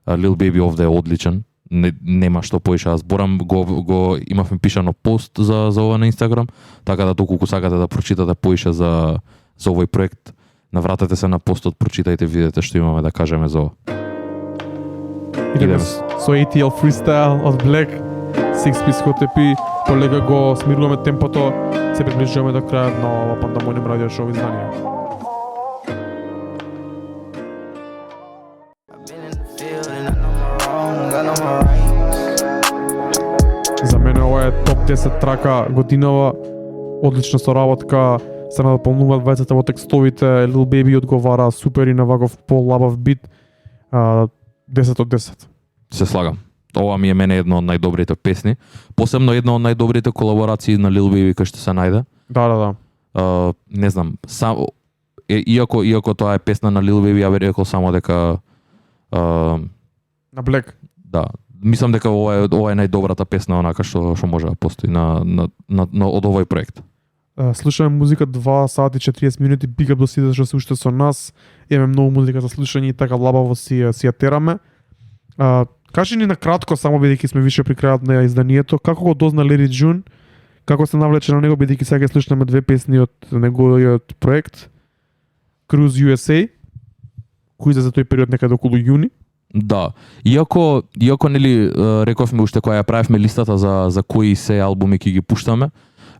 Lil Baby овде е одличен. Нема што поише да зборам, го имавме пишано пост за ова на Инстаграм, така да доколку сакате да прочитате поише за овој проект, навратете се на постот, прочитајте, видете што имаме да кажеме за ова. Идеме со ATL Freestyle од Black, 6-piece Hot EP, полека го смируваме темпото, се приближуваме до крајот на ова Пандамониум радио шоу издание. За мене ова е топ 10 трака годинава, одлична соработка, се надополнуваат двајцата во текстовите, Lil Baby одговара супер и на ваков полабав бит, 10 од 10. Се слагам. Ова ми е мене едно од најдобрите песни, посебно една од најдобрите колаборации на Lil Baby кој што се најде. Да. Не знам, иако тоа е песна на Lil Baby, ја би рекол само дека на Black. Да, мислам дека ова е најдобрата песна онака што може да постои од овој проект. Слушаме музика 2 сати 40 минути, big up до сите што се уште со нас. Имаме многу музика за слушање и така лабаво си ја тераме. Кажи ни на кратко, само бидејќи сме више при крајот на изданието, како го дозна Larry June, како се навлече на него, бидејќи сега ќе слушаме две песни од неговиот проект Cruise USA, кој за тој период некаде околу јуни. Да, иако нели рековме уште кога ја правевме листата за кои се албуми ќе ги пуштаме,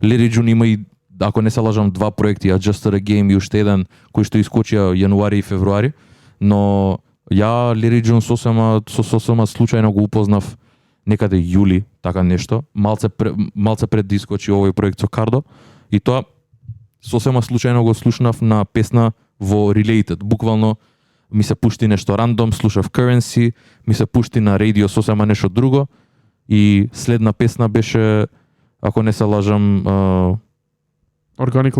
Larry June има и, ако не се лажам, два проекти, Adjusted a Game и уште еден кој што искочија јануари и февруари, но ја Larry June сосема случајно го упознав некаде јули, така нешто, малце пред да искочи овој проект со Кардо, и тоа сосема случајно го слушнав на песна во Related, буквално ми се пушти нешто рандом, слушав Currency, ми се пушти на радио сосема нешто друго и следна песна беше, ако не се лажам, Organic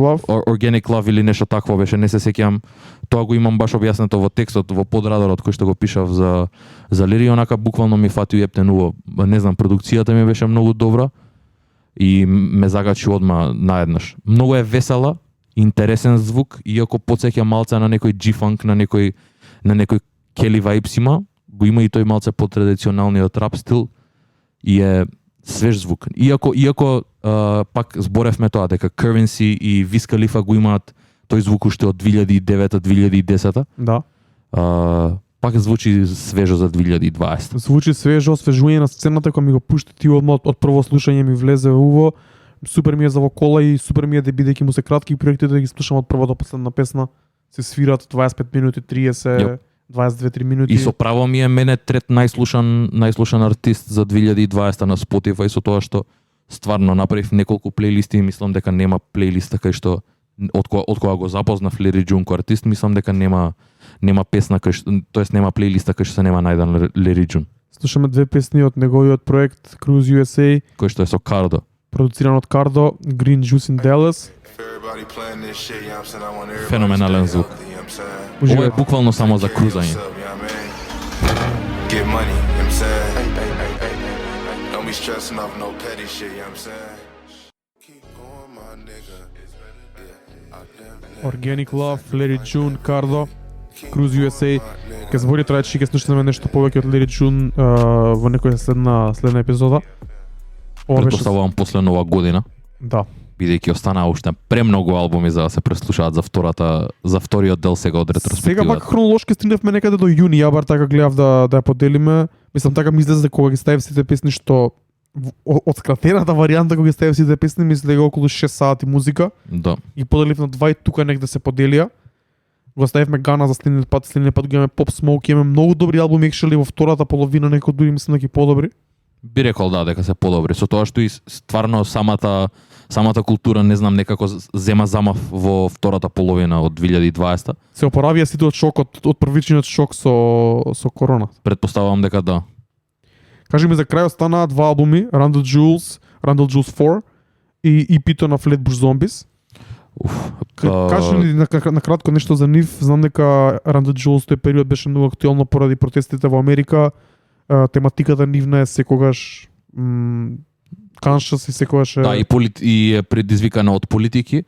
Love или нешто такво беше, не се сеќавам. Тоа го имам баш објаснето во текстот, во подрадарот кој што го пишав за Лири, онака буквално ми фати уептен уво. Не знам, продукцијата ми беше многу добра и ме загачи одма наеднаш. Многу е весела, интересен звук, иако потсеќа малце на некој G-funk, на некој Kelly vibes го има и тој малце по традиционалниот рап стил и е свеж звук. Иако пак зборевме тоа дека Currency и Wiz Khalifa го имаат тој звук уште од 2009-2010. Да. Пак звучи свежо за 2020. Звучи свежо, освежување на сцената кој ми го пушти ти одма од прво слушање ми влезе уво. Супер ми е за во кола и супер ми е да бидејќи му се кратки проекти да ги слушам од прва до последна песна. Се свират 25 минути, 30, 22-3 минути. И со право ми е мене трет најслушан артист за 2020 на Spotify, со тоа што стварно направив неколку плейлисти и мислам дека нема плейлиста кај што од кога го запознав Larry June кој артист, мислам дека нема песна кај што, тоест нема плейлиста кај што се нема најден Larry June. Слушаме две песни од неговиот проект Cruise USA, кој што е со Cardo. Продуциран од Cardo, Green Juice in Dallas. Феноменален звук. Ова е буквално само за крузање. Organic Love, Larry June, Cardo, Cruise USA. Ке збори трајачи ке слушаме нешто повеќе од Larry June во некоја следна епизода. Претпоставувам после нова година. Да. Бидејќи останаа уште премногу албуми за да се преслушаат за вториот дел сега од ретроспективата. Сега пак хронолошки стигнавме некаде до јуни, ја бар така гледав да ја поделиме. Мислам така ми излезе кога ги ставив сите песни што од скратената варијанта кога ги ставив сите песни, мислам дека околу 6 сати музика. Да. Ги поделив на 2 и тука негде се поделија. Го ставивме Гана за следниот пат го имаме Pop Smoke, имаме многу добри албуми, actually во втората половина некои дури мислам дека подобри. Би рекол дека се подобри, со тоа што и стварно самата култура, не знам, некако зема замав во втората половина од 2020. Се опоравија сите од шокот, од првичниот шок со корона. Предпоставувам дека да. Кажи ми за крај останаа два албуми, Randall Jewels 4 и EP-то на Flatbush Zombies. Кажи ми на кратко нешто за нив. Знам дека Randall Jewels тој период беше многу актуелно поради протестите во Америка. Тематиката нивна е секогаш conscious и секогаш Да, и е предизвикана од политики,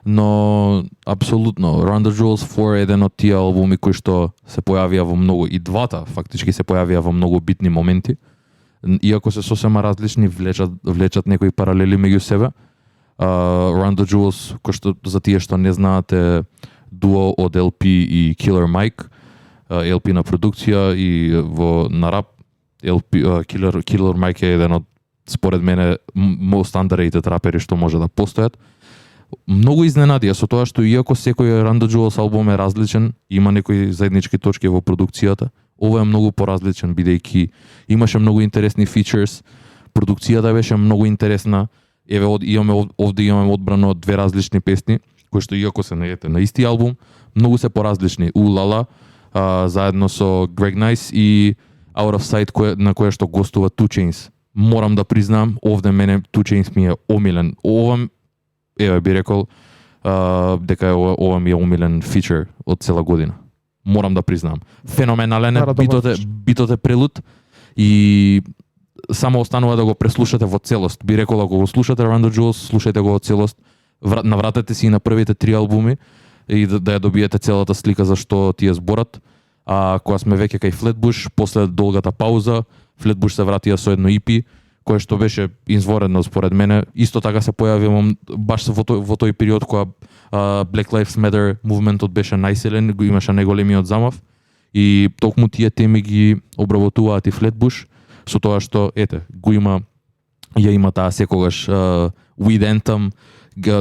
но апсолутно Randall Jewels 4 е еден од тие албуми кои што се појавија во многу, и двата фактички се појавија во многу битни моменти, иако се сосема различни, влечат некои паралели меѓу себе. Randall Jewels, кој што за тие што не знаате, дуо од LP и Killer Mike, LP на продукција и на рап. Killer Mike е еден од, според мене, most underrated рапери што може да постојат. Многу изненадија со тоа што иако секој Randall Jewels албум е различен, има некои заеднички точки во продукцијата, ова е многу поразличен, бидејќи имаше многу интересни фичерс, продукцијата беше многу интересна. Еве овде имаме одбрано од две различни песни, кои што иако се на исти албум, многу се поразлични. Улала, заедно со Greg Nice и Out of Sight на која што гостува 2 Chainz. Морам да признам, овде мене 2 Chainz ми е омилен. Ова, еве би рекол, дека ова ми е омилен фичер од цела година. Морам да признам. Феноменален е, битот е прелут и само останува да го преслушате во целост. Би рекол, ако го слушате Randall Jewels, слушајте го во целост. Навратете си на првите 3 албуми и да ја добиете целата слика за што тие зборат. А кога сме веќе кај Flatbush, после долгата пауза, Flatbush се вратија со едно EP, кое што беше изворедно според мене. Исто така се појави баш во тој период кога Black Lives Matter мувментот беше најсилен, го имаше најголемиот замав и токму тие теми ги обработуваат и Flatbush, со тоа што ја има таа секогаш Weed Anthem,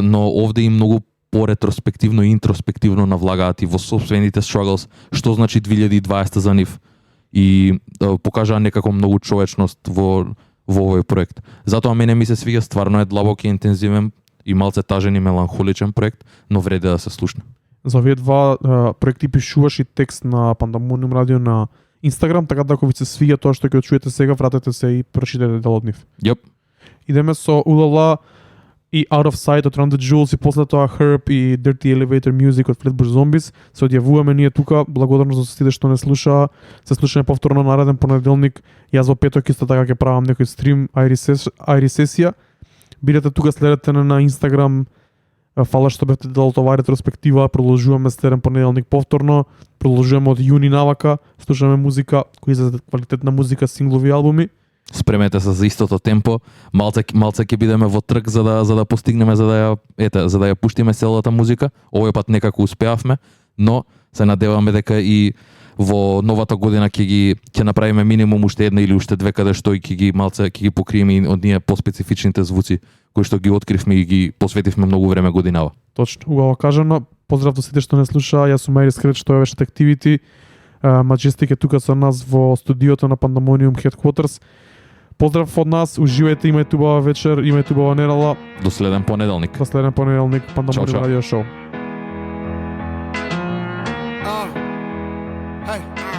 но овде и многу по-ретроспективно и интроспективно навлагаат и во собствените struggles, што значи 2020 за нив, и покажаа некако многу човечност во овој проект. Затоа мене ми се свиѓа, стварно е длабок и интензивен и малце тажен и меланхоличен проект, но вреди да се слушне. За овие два проекти пишуваш и текст на Pandemonium Radio на Instagram, така да ако ви се свиѓа тоа што ќе чуете сега, вратете се и прочитете дел од нив. Јоп. Идеме со Улала и Out of Sight од Randall Jewels и после тоа Herb и Dirty Elevator Music од Flatbush Zombies. Се одјавуваме ние тука, благодарност за сите што не слушаа. Се слушаме повторно нареден понеделник. Јас во петок исто така ќе правам некој стрим, ајри сесија. Бидете тука, следете на Инстаграм. Фала што бевте дал това ретроспектива. Продолжуваме следен понеделник повторно. Продолжуваме од јуни навака. Слушаме музика, кои за квалитетна музика, синглови албуми. Спремете се за истото темпо. Малце ќе бидеме во трк за да постигнеме за да ја пуштиме целата музика. Овој пат некако успеавме, но се надеваме дека и во новата година ќе направиме минимум уште една или уште две каде што и ќе ги покриеме и од ние поспецифичните звуци кои што ги откривме и ги посветивме многу време годинава. Точно, убаво кажано. Поздрав до сите што не слушаа. Јас сум Ерис Крет, што е вешет Activity. Majestic е тука со нас во студиото на Pandemonium Headquarters. Поздрав од нас, уживајте, имајте убава вечер, имајте убава недела. До следен понеделник. До следен понеделник, Pandemonium Чао. радио шоу. Hey.